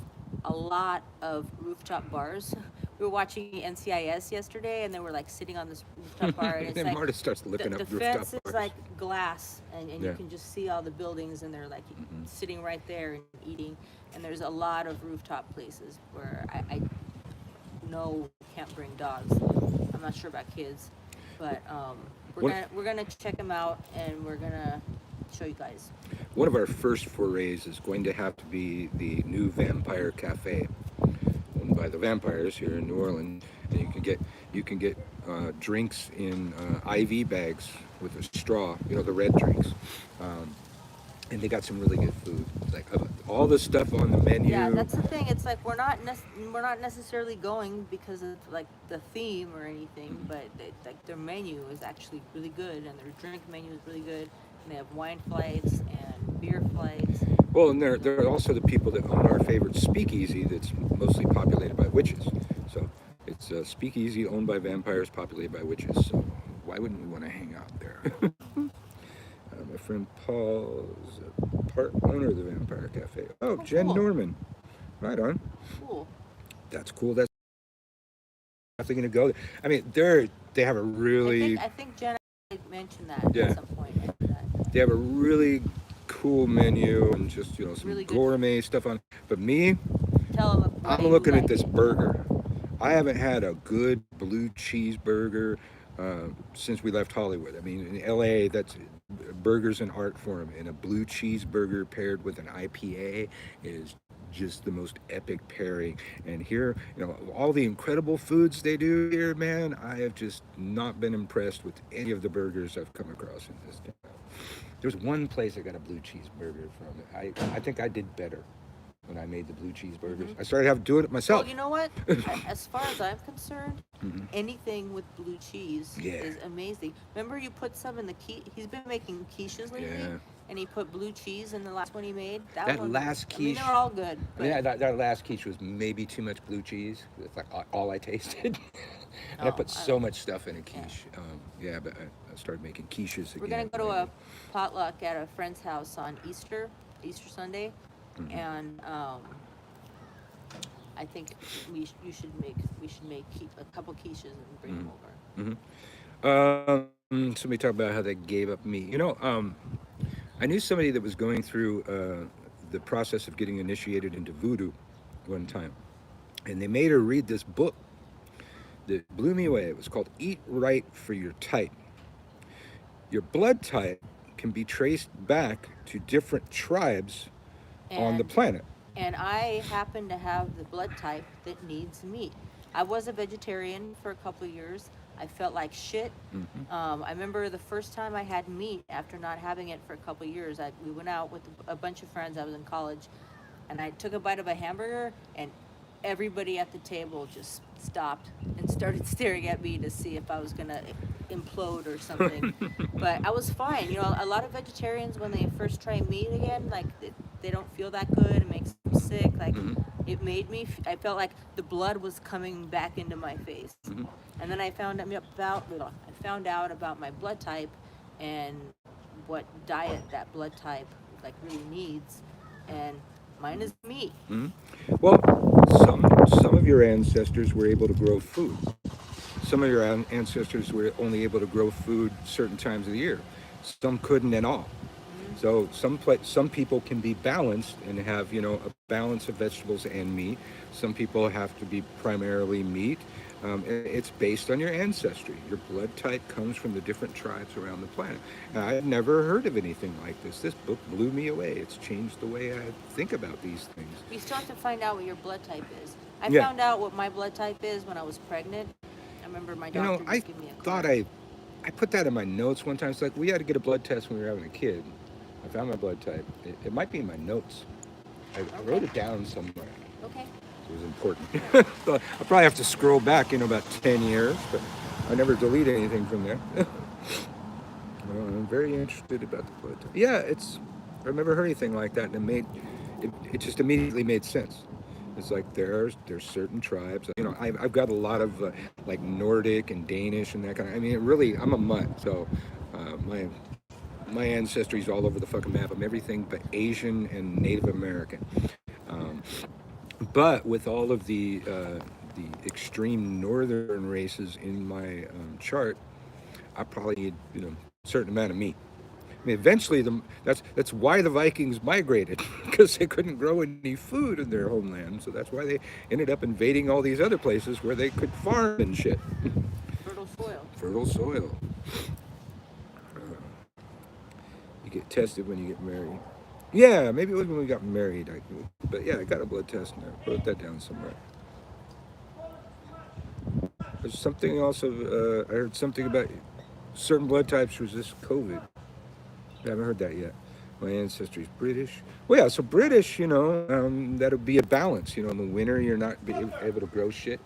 [SPEAKER 2] a lot of rooftop bars. We were watching NCIS yesterday, and they were like sitting on this rooftop bar, and it's
[SPEAKER 1] Then
[SPEAKER 2] like
[SPEAKER 1] Marta starts looking
[SPEAKER 2] the
[SPEAKER 1] up rooftop
[SPEAKER 2] fence is
[SPEAKER 1] bars.
[SPEAKER 2] like glass, and
[SPEAKER 1] Yeah.
[SPEAKER 2] you can just see all the buildings, and they're like sitting right there and eating. And there's a lot of rooftop places where I know you can't bring dogs. I'm not sure about kids, but we're gonna check them out, and we're gonna show you guys.
[SPEAKER 1] One of our first forays is going to have to be the new Vampire Cafe, owned by the vampires here in New Orleans, and you can get drinks in IV bags with a straw, you know, the red drinks, and they got some really good food. Like all the stuff on the menu.
[SPEAKER 2] Yeah, that's the thing. It's like we're not necessarily going because of like the theme or anything, but like their menu is actually really good, and their drink menu is really good, and they have wine flights and beer flights.
[SPEAKER 1] Well, and they're also the people that own our favorite speakeasy that's mostly populated by witches. So it's a speakeasy owned by vampires, populated by witches. So why wouldn't we want to hang out there? My friend Paul is a part owner of the Vampire Cafe. Oh, Jen
[SPEAKER 2] cool.
[SPEAKER 1] Norman. Right on.
[SPEAKER 2] Cool.
[SPEAKER 1] That's cool. That's definitely going to go there. I mean, they have a really...
[SPEAKER 2] I think Jenna mentioned that
[SPEAKER 1] Yeah.
[SPEAKER 2] at some point.
[SPEAKER 1] They have a really cool menu and just, you know, some
[SPEAKER 2] Really good.
[SPEAKER 1] gourmet stuff on. But me,
[SPEAKER 2] Tell them.
[SPEAKER 1] I'm looking at this burger. I haven't had a good blue cheeseburger since we left Hollywood. I mean, in LA, that's burger's an art form, and a blue cheeseburger paired with an IPA is just the most epic pairing. And here, all the incredible foods they do here, man, I have just not been impressed with any of the burgers I've come across in this town. There's one place I got a blue cheeseburger from. I think I did better when I made the blue cheeseburgers. I started doing it myself.
[SPEAKER 2] Well, you know what? As far as I'm concerned, anything with blue cheese is amazing. Remember you put some in the he's been making quiches lately, and he put blue cheese in the last one he made.
[SPEAKER 1] That
[SPEAKER 2] one,
[SPEAKER 1] last quiche.
[SPEAKER 2] I mean, they're all good. But...
[SPEAKER 1] Yeah, that last quiche was maybe too much blue cheese. It's like all I tasted. And I put so much stuff in a quiche. But I started making quiches again.
[SPEAKER 2] We're gonna go to a potluck at a friend's house on Easter Sunday, and I think we should make a couple quiches and bring them over.
[SPEAKER 1] Somebody talked about how they gave up meat. I knew somebody that was going through the process of getting initiated into voodoo one time, and they made her read this book that blew me away. It was called Eat Right for Your Type. Your blood type can be traced back to different tribes on the planet.
[SPEAKER 2] And I happen to have the blood type that needs meat. I was a vegetarian for a couple of years. I felt like shit. I remember the first time I had meat after not having it for a couple of years. We went out with a bunch of friends. I was in college, and I took a bite of a hamburger, and everybody at the table just stopped and started staring at me to see if I was gonna implode or something. But I was fine. A lot of vegetarians, when they first try meat again, like they don't feel that good. It makes them sick. Like it made me. I felt like the blood was coming back into my face. And then I found out about my blood type and what diet that blood type like really needs, and mine is meat.
[SPEAKER 1] Well, some of your ancestors were able to grow food. Some of your ancestors were only able to grow food certain times of the year. Some couldn't at all. So some people can be balanced and have a balance of vegetables and meat. Some people have to be primarily meat. It's based on your ancestry. Your blood type comes from the different tribes around the planet. And I've never heard of anything like this. This book blew me away. It's changed the way I think about these things.
[SPEAKER 2] You still have to find out what your blood type is. I found out what my blood type is when I was pregnant. I remember my doctor just gave me a card.
[SPEAKER 1] I put that in my notes one time. It's like, we had to get a blood test when we were having a kid. I found my blood type. It might be in my notes. I wrote it down somewhere.
[SPEAKER 2] Okay.
[SPEAKER 1] It was important. So I'll probably have to scroll back, about 10 years, but I never delete anything from there. I'm very interested about the blood type. Yeah, I've never heard anything like that, and it just immediately made sense. It's like there's certain tribes. I've got a lot of like Nordic and Danish and that kind of. I mean, I'm a mutt, so my ancestry's all over the fucking map. I'm everything but Asian and Native American. But with all of the extreme northern races in my chart, I probably need a certain amount of meat. I mean, eventually, that's why the Vikings migrated, because they couldn't grow any food in their homeland. So that's why they ended up invading all these other places where they could farm and shit. Fertile soil. You get tested when you get married. Yeah, maybe it was when we got married. But yeah, I got a blood test, and I wrote that down somewhere. There's something else I heard something about certain blood types resist COVID. I haven't heard that yet. My ancestry's British. Well, yeah, so British, that'll be a balance. In the winter, you're not able to grow shit.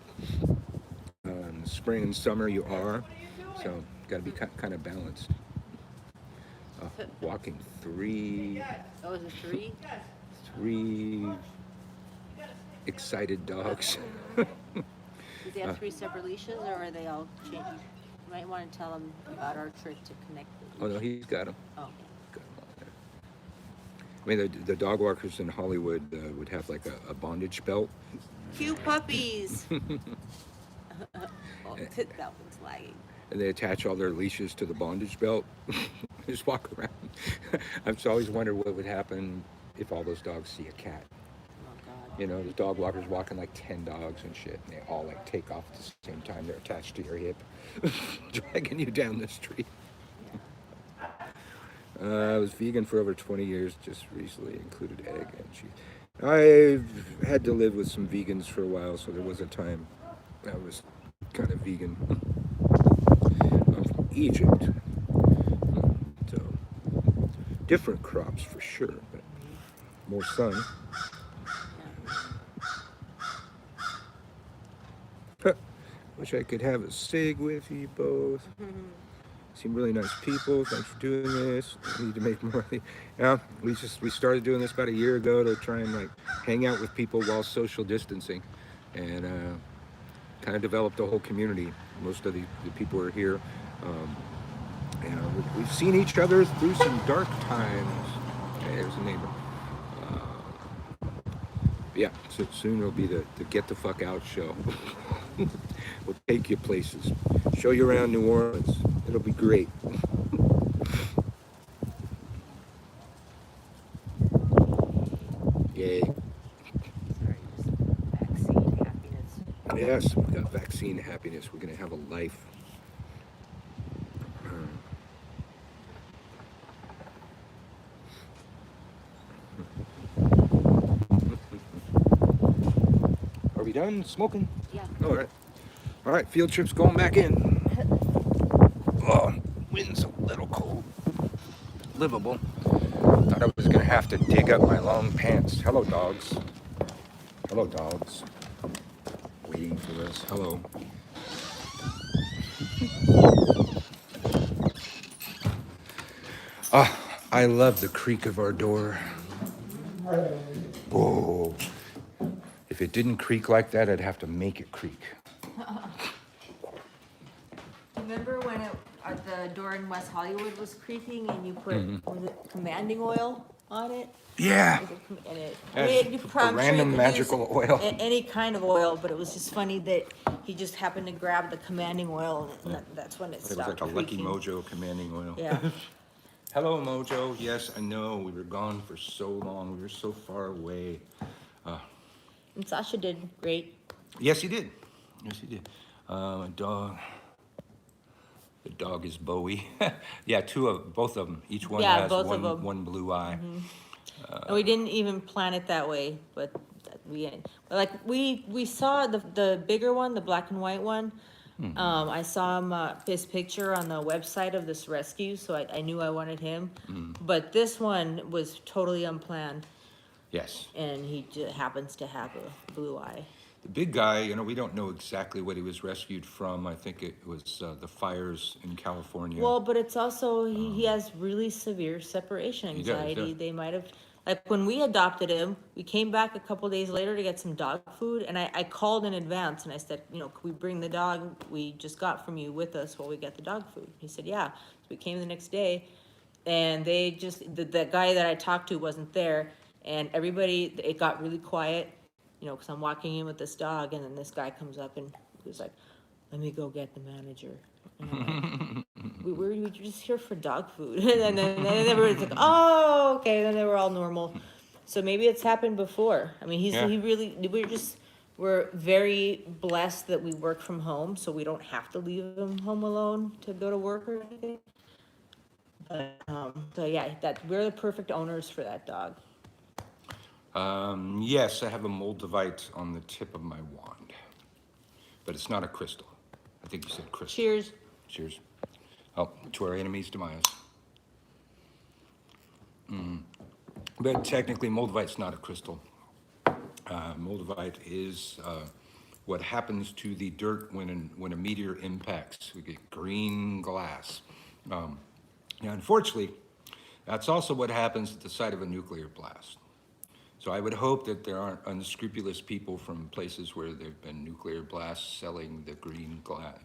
[SPEAKER 1] In the spring and summer, you are. So, got to be kind of balanced. Walking 3.
[SPEAKER 2] Oh, is it 3?
[SPEAKER 1] 3 excited dogs.
[SPEAKER 2] Do they have 3 separate leashes, or are they all changed? You might want to tell them about our trick to connect the leash.
[SPEAKER 1] Oh, no, he's got them.
[SPEAKER 2] Oh.
[SPEAKER 1] I mean, the dog walkers in Hollywood would have like a bondage belt.
[SPEAKER 2] Cute puppies. That one's lagging.
[SPEAKER 1] And they attach all their leashes to the bondage belt. Just walk around. I've always wondered what would happen if all those dogs see a cat.
[SPEAKER 2] Oh, God.
[SPEAKER 1] The dog walkers walking like 10 dogs and shit, and they all like take off at the same time. They're attached to your hip, dragging you down the street. I was vegan for over 20 years, just recently included egg and cheese. I've had to live with some vegans for a while, so there was a time I was kind of vegan. I'm from Egypt, so different crops for sure, but more sun. Wish I could have a cig with you both. Seem really nice people. Thanks for doing this. I need to make more. Yeah, we started doing this about a year ago to try and like hang out with people while social distancing, and kind of developed a whole community. Most of the people are here. Um, we've seen each other through some dark times. Hey, there's a neighbor. Yeah, so soon it'll be the Get the Fuck Out show. We'll take you places, show you around New Orleans. It'll be great. Yay.
[SPEAKER 2] Sorry, just vaccine happiness.
[SPEAKER 1] Yes, we got vaccine happiness. We're going to have a life. Are we done smoking?
[SPEAKER 2] Yeah.
[SPEAKER 1] All right. All right, field trip's going back in. Oh, wind's a little cold. Livable. Thought I was going to have to dig up my long pants. Hello, dogs. Hello, dogs. Waiting for us. Hello. Ah, I love the creak of our door. Whoa. If it didn't creak like that, I'd have to make it creak.
[SPEAKER 2] Remember when the door in West Hollywood was creaking and you put was it commanding oil on it?
[SPEAKER 1] Yeah.
[SPEAKER 2] And it,
[SPEAKER 1] Yes,
[SPEAKER 2] you
[SPEAKER 1] a
[SPEAKER 2] I'm sure
[SPEAKER 1] random
[SPEAKER 2] you could
[SPEAKER 1] magical
[SPEAKER 2] use
[SPEAKER 1] oil.
[SPEAKER 2] Any kind of oil, but it was just funny that he just happened to grab the commanding oil, and that's when it
[SPEAKER 1] It was
[SPEAKER 2] stopped
[SPEAKER 1] like a Lucky
[SPEAKER 2] creaking.
[SPEAKER 1] Mojo commanding oil.
[SPEAKER 2] Yeah.
[SPEAKER 1] Hello, Mojo. Yes, I know. We were gone for so long. We were so far away.
[SPEAKER 2] And Sasha did great.
[SPEAKER 1] Yes, he did. Yes, he did. A dog. The dog is Bowie. Yeah, both of them. Each one
[SPEAKER 2] Yeah,
[SPEAKER 1] has
[SPEAKER 2] both of 'em.
[SPEAKER 1] one blue eye.
[SPEAKER 2] And we didn't even plan it that way, but we saw the bigger one, the black and white one. I saw him, his picture on the website of this rescue, so I knew I wanted him. But this one was totally unplanned,
[SPEAKER 1] Yes.
[SPEAKER 2] and he just happens to have a blue eye.
[SPEAKER 1] The big guy, we don't know exactly what he was rescued from. I think it was the fires in California.
[SPEAKER 2] Well, but it's also, he has really severe separation
[SPEAKER 1] He does,
[SPEAKER 2] anxiety.
[SPEAKER 1] yeah.
[SPEAKER 2] They might have, like, when we adopted him, we came back a couple days later to get some dog food, and I called in advance, and I said, could we bring the dog we just got from you with us while we get the dog food? He said, yeah. So we came the next day, and they just, the guy that I talked to wasn't there, and everybody, it got really quiet, because I'm walking in with this dog, and then this guy comes up and he was like, let me go get the manager. And I'm like, we were just here for dog food. And then everybody's like, oh, okay. Then they were all normal. So maybe it's happened before. I mean,
[SPEAKER 1] Yeah.
[SPEAKER 2] we're very blessed that we work from home, so we don't have to leave him home alone to go to work or anything. But, so yeah, we're the perfect owners for that dog.
[SPEAKER 1] Yes, I have a Moldavite on the tip of my wand, but it's not a crystal. I think you said crystal.
[SPEAKER 2] Cheers.
[SPEAKER 1] Cheers. Oh, to our enemy's demise. But technically, Moldavite's not a crystal. Moldavite is what happens to the dirt when a meteor impacts. We get green glass. Now, unfortunately, that's also what happens at the site of a nuclear blast. So I would hope that there aren't unscrupulous people from places where there have been nuclear blasts selling the green glass,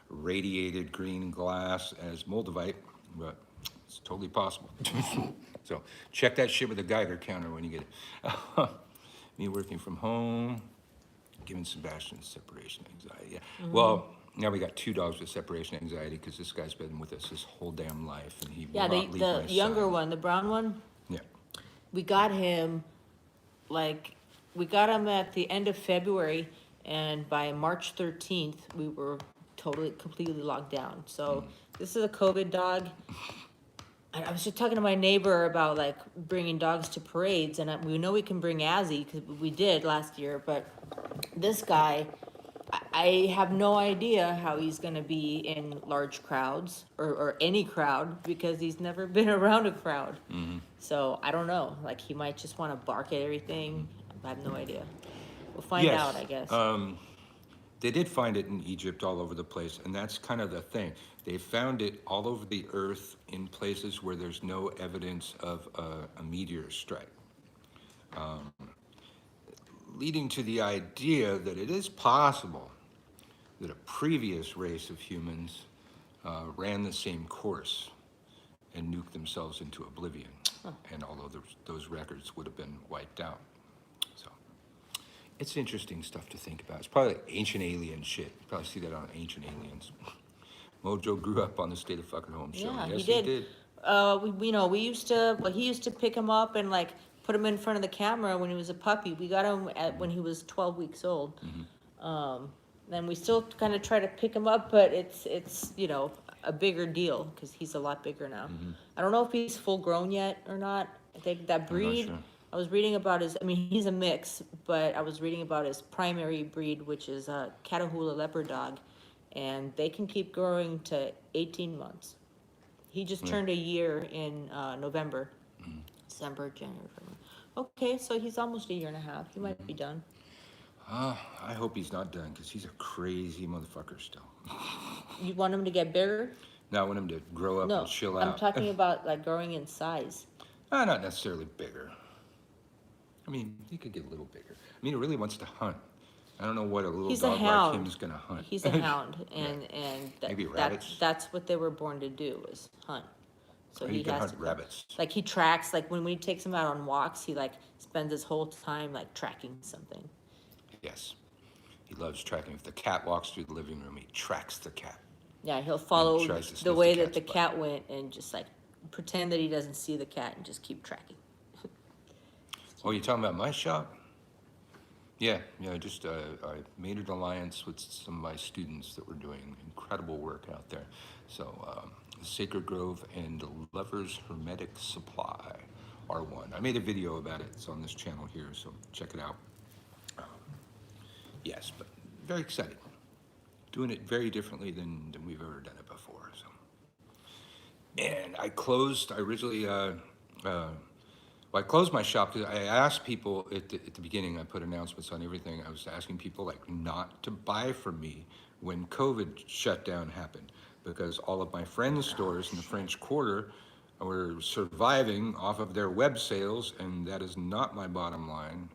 [SPEAKER 1] radiated green glass as Moldavite, but it's totally possible. So check that shit with a Geiger counter when you get it. Me working from home, giving Sebastian separation anxiety. Yeah. Well, now we got 2 dogs with separation anxiety because this guy's been with us his whole damn life, and he will
[SPEAKER 2] Yeah,
[SPEAKER 1] not leave my
[SPEAKER 2] the younger
[SPEAKER 1] side.
[SPEAKER 2] one, the brown one,
[SPEAKER 1] Yeah.
[SPEAKER 2] we got him at the end of February, and by March 13th, we were completely locked down. So this is a COVID dog. I was just talking to my neighbor about like bringing dogs to parades, and we know we can bring Azzy because we did last year, but this guy, I have no idea how he's gonna be in large crowds or any crowd because he's never been around a crowd. So I don't know. Like he might just want to bark at everything. I have no idea. We'll find
[SPEAKER 1] Yes.
[SPEAKER 2] out, I guess.
[SPEAKER 1] They did find it in Egypt all over the place, and that's kind of the thing. They found it all over the earth in places where there's no evidence of a meteor strike, leading to the idea that it is possible that a previous race of humans ran the same course and nuked themselves into oblivion. And although those records would have been wiped out. So it's interesting stuff to think about. It's probably like ancient alien shit. You probably see that on Ancient Aliens. Mojo grew up on the State of Fucking Home show.
[SPEAKER 2] Yeah,
[SPEAKER 1] Yes,
[SPEAKER 2] he did. We used to, well, he used to pick him up and like put him in front of the camera when he was a puppy. We got him when he was 12 weeks old. Then we still kind of try to pick him up, but it's a bigger deal because he's a lot bigger now. I don't know if he's full grown yet or not. I think that breed.
[SPEAKER 1] sure.
[SPEAKER 2] I was reading about his. I mean, he's a mix, but I was reading about his primary breed, which is a Catahoula leopard dog, and they can keep growing to 18 months. He just turned a year in November, December, January, February. Okay, so he's almost a year and a half. He might be done.
[SPEAKER 1] I hope he's not done because he's a crazy motherfucker still.
[SPEAKER 2] You want him to get bigger?
[SPEAKER 1] Now I want him to grow up
[SPEAKER 2] No,
[SPEAKER 1] and chill
[SPEAKER 2] I'm
[SPEAKER 1] out.
[SPEAKER 2] talking about like growing in size.
[SPEAKER 1] Not necessarily bigger. I mean, he could get a little bigger. I mean, he really wants to hunt. I don't know what a little
[SPEAKER 2] He's a
[SPEAKER 1] dog like
[SPEAKER 2] hound.
[SPEAKER 1] him is going to hunt.
[SPEAKER 2] He's a hound, and
[SPEAKER 1] Maybe rabbits?
[SPEAKER 2] that's what they were born to do, is hunt. So
[SPEAKER 1] He
[SPEAKER 2] he
[SPEAKER 1] can
[SPEAKER 2] has
[SPEAKER 1] hunt
[SPEAKER 2] to
[SPEAKER 1] rabbits.
[SPEAKER 2] like he tracks, like when he takes him out on walks, he like spends his whole time like tracking something.
[SPEAKER 1] Yes. He loves tracking. If the cat walks through the living room, he tracks the cat.
[SPEAKER 2] Yeah, he'll follow
[SPEAKER 1] tries to
[SPEAKER 2] the
[SPEAKER 1] sniff
[SPEAKER 2] way
[SPEAKER 1] the
[SPEAKER 2] that the
[SPEAKER 1] cat's
[SPEAKER 2] cat went and just like pretend that he doesn't see the cat and just keep tracking.
[SPEAKER 1] Oh, you talking about my shop? Yeah, just I made an alliance with some of my students that were doing incredible work out there. So Sacred Grove and Lover's Hermetic Supply are one. I made a video about it. It's on this channel here, so check it out. Yes, but very excited. Doing it very differently than we've ever done it before. So, and I originally, I closed my shop because I asked people at the beginning, I put announcements on everything. I was asking people like not to buy from me when COVID shutdown happened because all of my friends' stores in the French Quarter were surviving off of their web sales, and that is not my bottom line.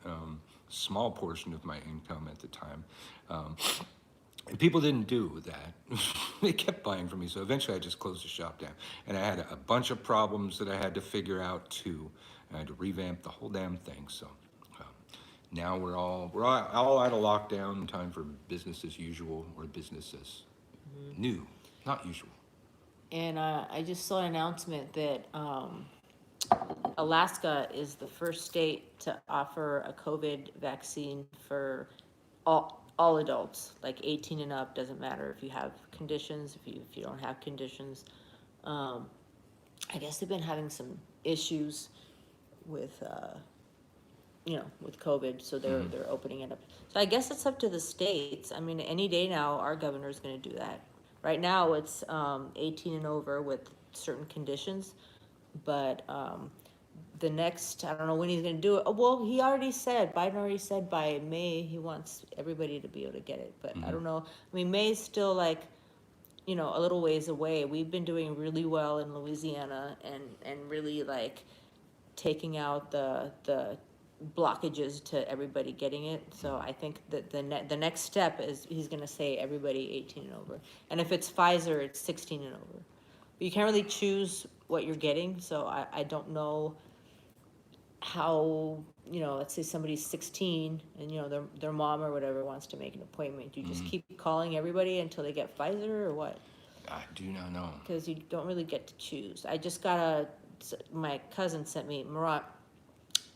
[SPEAKER 1] Small portion of my income at the time. And people didn't do that. They kept buying from me. So eventually I just closed the shop down. And I had a bunch of problems that I had to figure out too. I had to revamp the whole damn thing. So now we're all out of lockdown, time for business as usual, or business as new, not usual.
[SPEAKER 2] And I just saw an announcement that Alaska is the first state to offer a COVID vaccine for all adults, like 18 and up. Doesn't matter if you have conditions, if you don't have conditions. I guess they've been having some issues with with COVID, so they're opening it up. So I guess it's up to the states. I mean, any day now, our governor's going to do that. Right now, it's 18 and over with certain conditions, but the next, I don't know when he's going to do it. Oh, well, Biden already said by May he wants everybody to be able to get it, but I don't know. I mean, May's still like, a little ways away. We've been doing really well in Louisiana and really like taking out the blockages to everybody getting it. So I think that the next step is he's going to say everybody 18 and over. And if it's Pfizer, it's 16 and over. But you can't really choose what you're getting, so I don't know how, let's say somebody's 16 and their mom or whatever wants to make an appointment. You just keep calling everybody until they get Pfizer, or what?
[SPEAKER 1] I do not know.
[SPEAKER 2] Because you don't really get to choose. I just my cousin Marat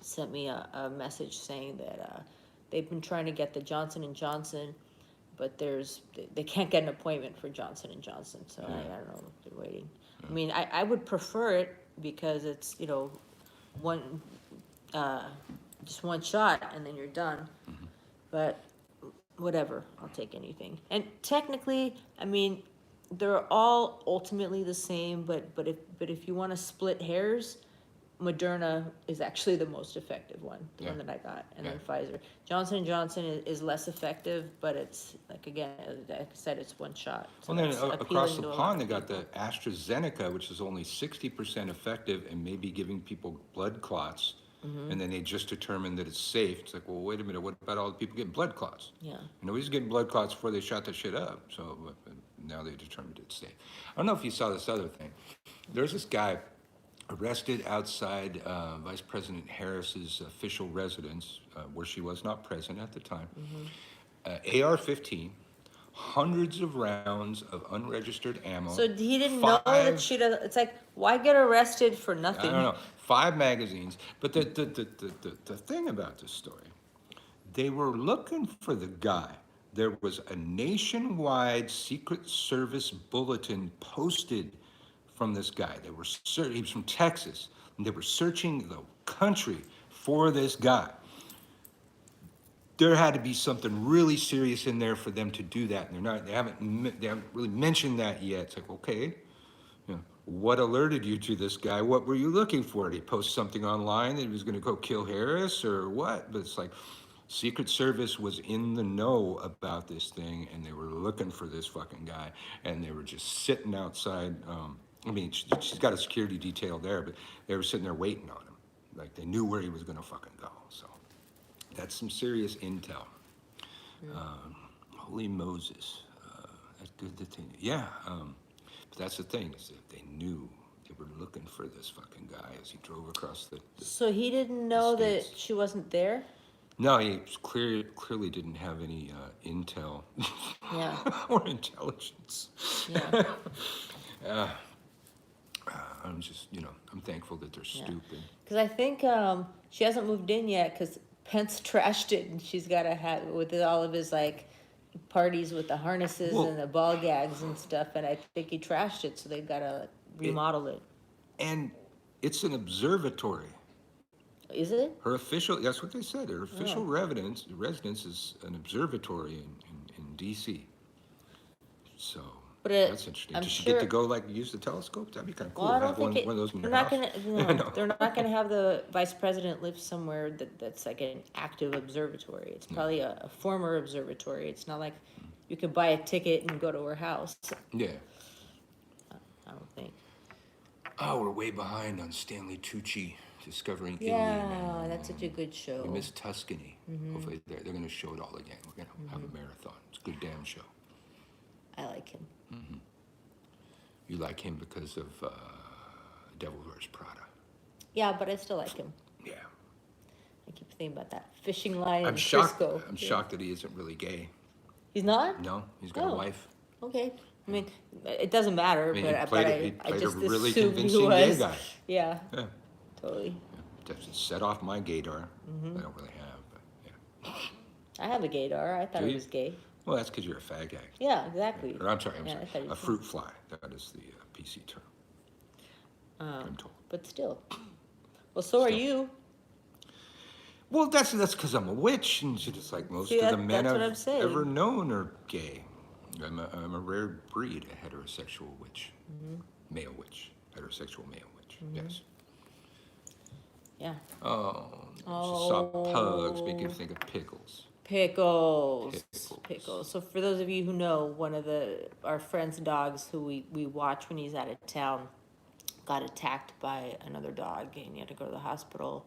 [SPEAKER 2] sent me a message saying that they've been trying to get the Johnson & Johnson, but they can't get an appointment for Johnson & Johnson, so I don't know if they're waiting. I mean, I would prefer it because it's, you know, one, uh, just one shot and then you're done. But whatever, I'll take anything. And technically, I mean, they're all ultimately the same, but if you wanna split hairs, Moderna is actually the most effective one, the one
[SPEAKER 1] Yeah.
[SPEAKER 2] that I got, and then
[SPEAKER 1] Yeah.
[SPEAKER 2] Pfizer. Johnson and Johnson is less effective, but it's, like, again, like I said, it's one shot. So
[SPEAKER 1] Well, then
[SPEAKER 2] that's
[SPEAKER 1] across
[SPEAKER 2] appealing
[SPEAKER 1] the
[SPEAKER 2] to a lot
[SPEAKER 1] pond,
[SPEAKER 2] of
[SPEAKER 1] they got
[SPEAKER 2] people.
[SPEAKER 1] the AstraZeneca, which is only 60% effective and maybe giving people blood clots.
[SPEAKER 2] Mm-hmm.
[SPEAKER 1] And then they just determined that it's safe. It's like, well, wait a minute, what about all the people getting blood clots?
[SPEAKER 2] Yeah.
[SPEAKER 1] Nobody's getting blood clots before they shot that shit up. So now they determined it's safe. I don't know if you saw this other thing. There's this guy arrested outside Vice President Harris's official residence, where she was not present at the time. AR-15, hundreds of rounds of unregistered ammo.
[SPEAKER 2] So he didn't know that
[SPEAKER 1] five,
[SPEAKER 2] she does, it's like, why get arrested for
[SPEAKER 1] I
[SPEAKER 2] nothing?
[SPEAKER 1] don't know, 5 magazines. But the thing about this story, they were looking for the guy. There was a nationwide Secret Service bulletin posted from this guy. He was from Texas, and they were searching the country for this guy. There had to be something really serious in there for them to do that, and they haven't really mentioned that yet. It's like, okay, you know, what alerted you to this guy? What were you looking for? Did he post something online that he was going to go kill Harris or what? But it's like, Secret Service was in the know about this thing, and they were looking for this fucking guy, and they were just sitting outside. I mean, she's got a security detail there, but they were sitting there waiting on him. Like, they knew where he was going to fucking go. So that's some serious intel. Holy Moses. That's good that they knew. Yeah, but that's the thing, is that they knew. They were looking for this fucking guy as he drove across the
[SPEAKER 2] So he didn't know that
[SPEAKER 1] States.
[SPEAKER 2] she wasn't there?
[SPEAKER 1] No, he clearly didn't have any intel
[SPEAKER 2] Yeah,
[SPEAKER 1] or intelligence.
[SPEAKER 2] yeah.
[SPEAKER 1] I'm just, I'm thankful that they're
[SPEAKER 2] Yeah.
[SPEAKER 1] stupid.
[SPEAKER 2] Because I think she hasn't moved in yet because Pence trashed it, and she's got to have with all of his like parties with the harnesses
[SPEAKER 1] Well-
[SPEAKER 2] and the ball gags and stuff. And I think he trashed it, so they've got to remodel it.
[SPEAKER 1] And it's an observatory.
[SPEAKER 2] Is it?
[SPEAKER 1] Her official, that's what they said, her official
[SPEAKER 2] Oh.
[SPEAKER 1] residence is an observatory in D.C. So,
[SPEAKER 2] But
[SPEAKER 1] that's interesting.
[SPEAKER 2] I'm
[SPEAKER 1] Does she get to
[SPEAKER 2] sure-
[SPEAKER 1] go, like, use the telescope? That'd be kind of cool
[SPEAKER 2] Well, I
[SPEAKER 1] to
[SPEAKER 2] don't
[SPEAKER 1] have
[SPEAKER 2] think
[SPEAKER 1] one of those in
[SPEAKER 2] they're
[SPEAKER 1] your
[SPEAKER 2] not
[SPEAKER 1] house.
[SPEAKER 2] gonna. No,
[SPEAKER 1] No.
[SPEAKER 2] they're not gonna have the vice president live somewhere that's like an active observatory. It's probably a former observatory. It's not like you could buy a ticket and go to her house.
[SPEAKER 1] Yeah.
[SPEAKER 2] I don't think.
[SPEAKER 1] Oh, we're way behind on Stanley Tucci discovering Italy.
[SPEAKER 2] Yeah,
[SPEAKER 1] Man.
[SPEAKER 2] that's such a good show.
[SPEAKER 1] We missed Tuscany. Hopefully they're going to show it all again. We're going to have a marathon. It's a good damn show.
[SPEAKER 2] I like him.
[SPEAKER 1] You like him because of Devil Wears Prada.
[SPEAKER 2] Yeah, but I still like him.
[SPEAKER 1] Yeah.
[SPEAKER 2] I keep thinking about that fishing line
[SPEAKER 1] I'm
[SPEAKER 2] in
[SPEAKER 1] shocked.
[SPEAKER 2] Frisco.
[SPEAKER 1] I'm
[SPEAKER 2] Yeah.
[SPEAKER 1] shocked that he isn't really gay.
[SPEAKER 2] He's not?
[SPEAKER 1] No, he's got a
[SPEAKER 2] Oh.
[SPEAKER 1] wife.
[SPEAKER 2] Okay. I mean, it doesn't matter,
[SPEAKER 1] I mean,
[SPEAKER 2] but,
[SPEAKER 1] he
[SPEAKER 2] but
[SPEAKER 1] played
[SPEAKER 2] I
[SPEAKER 1] a
[SPEAKER 2] just
[SPEAKER 1] really
[SPEAKER 2] assumed he
[SPEAKER 1] convincing gay
[SPEAKER 2] was.
[SPEAKER 1] guy.
[SPEAKER 2] Yeah,
[SPEAKER 1] Yeah.
[SPEAKER 2] totally.
[SPEAKER 1] That set off my gaydar. I don't really have, but yeah.
[SPEAKER 2] I have a gaydar. I thought
[SPEAKER 1] Do
[SPEAKER 2] it
[SPEAKER 1] you?
[SPEAKER 2] was gay.
[SPEAKER 1] Well, that's because you're a fag hag.
[SPEAKER 2] Yeah, exactly.
[SPEAKER 1] Or I'm sorry,
[SPEAKER 2] Yeah, I thought he
[SPEAKER 1] a
[SPEAKER 2] was
[SPEAKER 1] fruit fly. That is the PC term, I'm told.
[SPEAKER 2] But still. Well, so are
[SPEAKER 1] Still.
[SPEAKER 2] you.
[SPEAKER 1] Well, that's because I'm a witch, and just like most
[SPEAKER 2] See,
[SPEAKER 1] of the
[SPEAKER 2] that-
[SPEAKER 1] men
[SPEAKER 2] that's what I'm
[SPEAKER 1] I've
[SPEAKER 2] saying.
[SPEAKER 1] ever known are gay. I'm a rare breed, a heterosexual witch, male witch, heterosexual male witch. Yes.
[SPEAKER 2] Yeah.
[SPEAKER 1] Oh, just saw pugs make you think of pickles.
[SPEAKER 2] Pickles.
[SPEAKER 1] Pickles.
[SPEAKER 2] Pickles. So for those of you who know, one of our friend's dogs who we watch when he's out of town got attacked by another dog and he had to go to the hospital.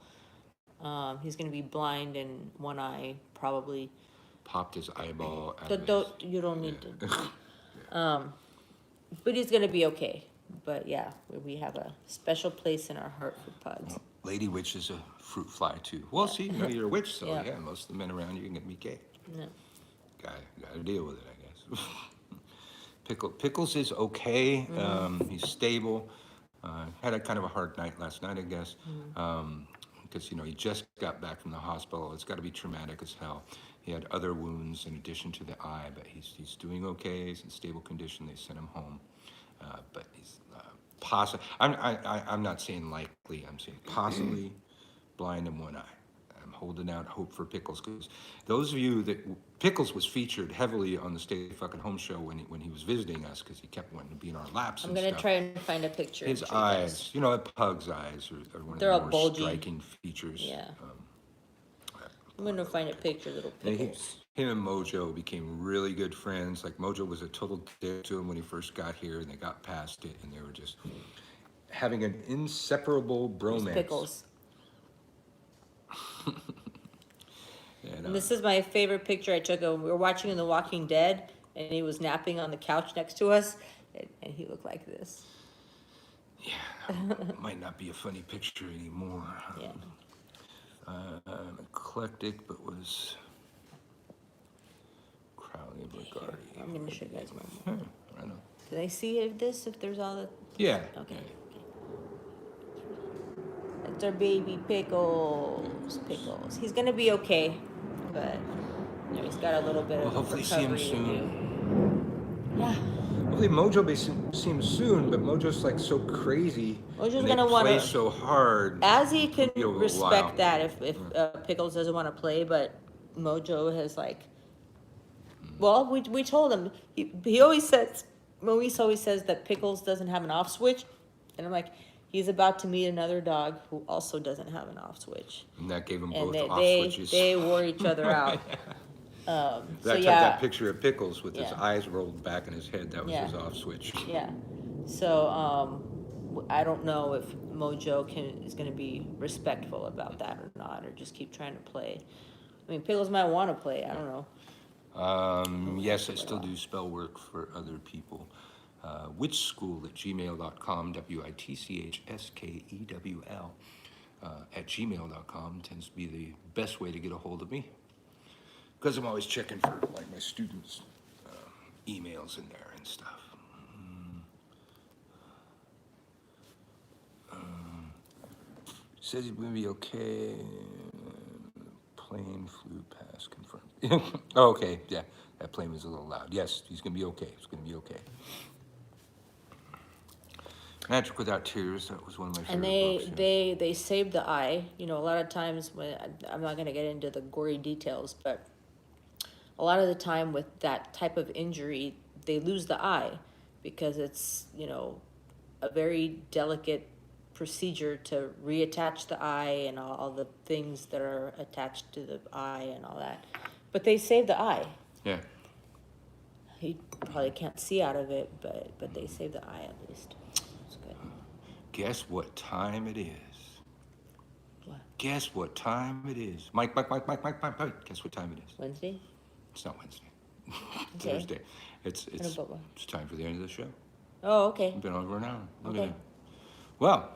[SPEAKER 2] He's gonna be blind in one eye probably.
[SPEAKER 1] Popped his eyeball out of
[SPEAKER 2] You don't need to. But he's gonna be okay. But yeah, we have a special place in our heart for pugs.
[SPEAKER 1] Lady witch is a fruit fly too. Well, see, you're a witch, so
[SPEAKER 2] Yeah.
[SPEAKER 1] yeah, most of the men around you can be gay.
[SPEAKER 2] No.
[SPEAKER 1] Got to deal with it, I guess. Pickles is okay. He's stable. Had a kind of a hard night last night, I guess, because he just got back from the hospital. It's got to be traumatic as hell. He had other wounds in addition to the eye, but he's doing okay. He's in stable condition. They sent him home, but he's I'm not saying likely, I'm saying possibly blind in one eye. I'm holding out hope for Pickles, because those of you that, Pickles was featured heavily on the Stay Fucking Home show when he was visiting us, because he kept wanting to be in our laps
[SPEAKER 2] I'm
[SPEAKER 1] and
[SPEAKER 2] gonna
[SPEAKER 1] stuff.
[SPEAKER 2] try and find a picture. and
[SPEAKER 1] His
[SPEAKER 2] show you guys.
[SPEAKER 1] eyes, you know, a pug's eyes are one of
[SPEAKER 2] They're
[SPEAKER 1] the
[SPEAKER 2] all
[SPEAKER 1] more
[SPEAKER 2] bulgy.
[SPEAKER 1] striking features.
[SPEAKER 2] Yeah. I'm gonna find a picture, little
[SPEAKER 1] And
[SPEAKER 2] Pickles.
[SPEAKER 1] him and Mojo became really good friends. Like Mojo was a total dick to him when he first got here, and they got past it, and they were just having an inseparable
[SPEAKER 2] There's
[SPEAKER 1] bromance.
[SPEAKER 2] Pickles.
[SPEAKER 1] And,
[SPEAKER 2] And this is my favorite picture I took of him. We were watching The Walking Dead, and he was napping on the couch next to us, and he looked like this.
[SPEAKER 1] might not be a funny picture anymore.
[SPEAKER 2] Yeah.
[SPEAKER 1] Eclectic, but was Crowley McGarty.
[SPEAKER 2] I'm gonna show you guys one.
[SPEAKER 1] I know.
[SPEAKER 2] Can I see if there's all the?
[SPEAKER 1] Yeah.
[SPEAKER 2] Okay. That's our baby Pickles. Pickles. He's gonna be okay, but you know, he's got a little bit
[SPEAKER 1] We'll
[SPEAKER 2] of
[SPEAKER 1] hopefully see him
[SPEAKER 2] recovery to
[SPEAKER 1] soon.
[SPEAKER 2] do. Yeah.
[SPEAKER 1] Hopefully Mojo be seen soon, but Mojo's like so crazy.
[SPEAKER 2] Mojo's
[SPEAKER 1] and they
[SPEAKER 2] gonna wanna-
[SPEAKER 1] play so hard.
[SPEAKER 2] As he can
[SPEAKER 1] It'll be a little
[SPEAKER 2] respect
[SPEAKER 1] while.
[SPEAKER 2] that if Pickles doesn't want to play, but Mojo has like, well, we told him he always says, Maurice always says that Pickles doesn't have an off switch, and I'm like, he's about to meet another dog who also doesn't have an off switch,
[SPEAKER 1] And that gave them
[SPEAKER 2] and
[SPEAKER 1] both off
[SPEAKER 2] they
[SPEAKER 1] switches.
[SPEAKER 2] they wore each other out. So
[SPEAKER 1] That picture of Pickles with his
[SPEAKER 2] Yeah.
[SPEAKER 1] eyes rolled back in his head, that was
[SPEAKER 2] Yeah.
[SPEAKER 1] his off switch.
[SPEAKER 2] Yeah, so I don't know if Mojo is going to be respectful about that or not, or just keep trying to play. I mean, Pickles might want to play. I don't know.
[SPEAKER 1] Yes, I still do spell work for other people. Witchschool@gmail.com, WITCHSKEWL at gmail.com tends to be the best way to get a hold of me, because I'm always checking for like my students' emails in there and stuff. Says he's gonna be okay. Plane flew past, confirmed. Oh, okay, yeah, that plane was a little loud. Yes, he's gonna be okay. He's gonna be okay. Magic Without Tears, that was one of my
[SPEAKER 2] And
[SPEAKER 1] favorite books. Yeah.
[SPEAKER 2] they saved the eye. You know, a lot of times when I'm not going to get into the gory details, but a lot of the time with that type of injury, they lose the eye because it's, you know, a very delicate procedure to reattach the eye and all the things that are attached to the eye and all that. But they saved the eye.
[SPEAKER 1] Yeah.
[SPEAKER 2] He probably can't see out of it, but they saved the eye at least. It's good.
[SPEAKER 1] Guess what time it is?
[SPEAKER 2] What?
[SPEAKER 1] Guess what time it is? Mike. Guess what time it is?
[SPEAKER 2] Wednesday?
[SPEAKER 1] It's not Wednesday.
[SPEAKER 2] Okay.
[SPEAKER 1] Thursday. It's
[SPEAKER 2] about what?
[SPEAKER 1] it's time for the end of the show.
[SPEAKER 2] Oh, okay.
[SPEAKER 1] We've been over an hour. Look
[SPEAKER 2] Okay.
[SPEAKER 1] at that. Well,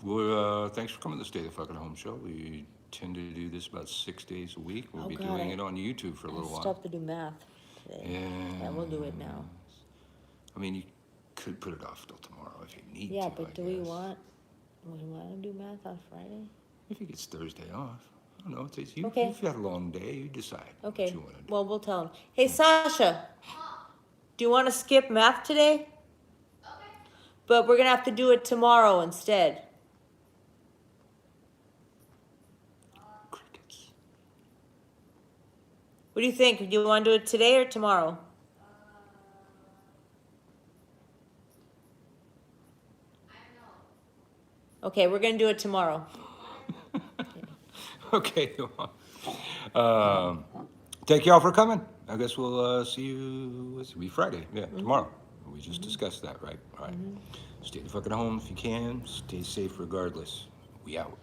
[SPEAKER 1] we're, thanks for coming to the Stay the Fucking Home show. We tend to do this about 6 days a week. We'll
[SPEAKER 2] Oh,
[SPEAKER 1] be
[SPEAKER 2] God,
[SPEAKER 1] doing it on YouTube for a little while.
[SPEAKER 2] Stop to do math today.
[SPEAKER 1] Yeah.
[SPEAKER 2] Yeah, we'll do it now.
[SPEAKER 1] I mean, you could put it off till tomorrow if you need to.
[SPEAKER 2] Yeah, but
[SPEAKER 1] I
[SPEAKER 2] do we
[SPEAKER 1] guess.
[SPEAKER 2] want to do math on Friday?
[SPEAKER 1] If he gets Thursday off. I don't know. It's, you,
[SPEAKER 2] Okay.
[SPEAKER 1] You've got a long day. You decide
[SPEAKER 2] Okay,
[SPEAKER 1] what you want to do.
[SPEAKER 2] well, we'll tell him. Hey, Sasha, do you want to skip math today? Okay. But we're going to have to do it tomorrow instead.
[SPEAKER 1] Crickets.
[SPEAKER 2] What do you think? Do you want to do it today or tomorrow? Okay, we're going to do it tomorrow.
[SPEAKER 1] Okay. Thank you all for coming. I guess we'll see you. It'll be Friday. Yeah, tomorrow. We just discussed that, right? All right. Stay the fucking home if you can. Stay safe regardless. We out.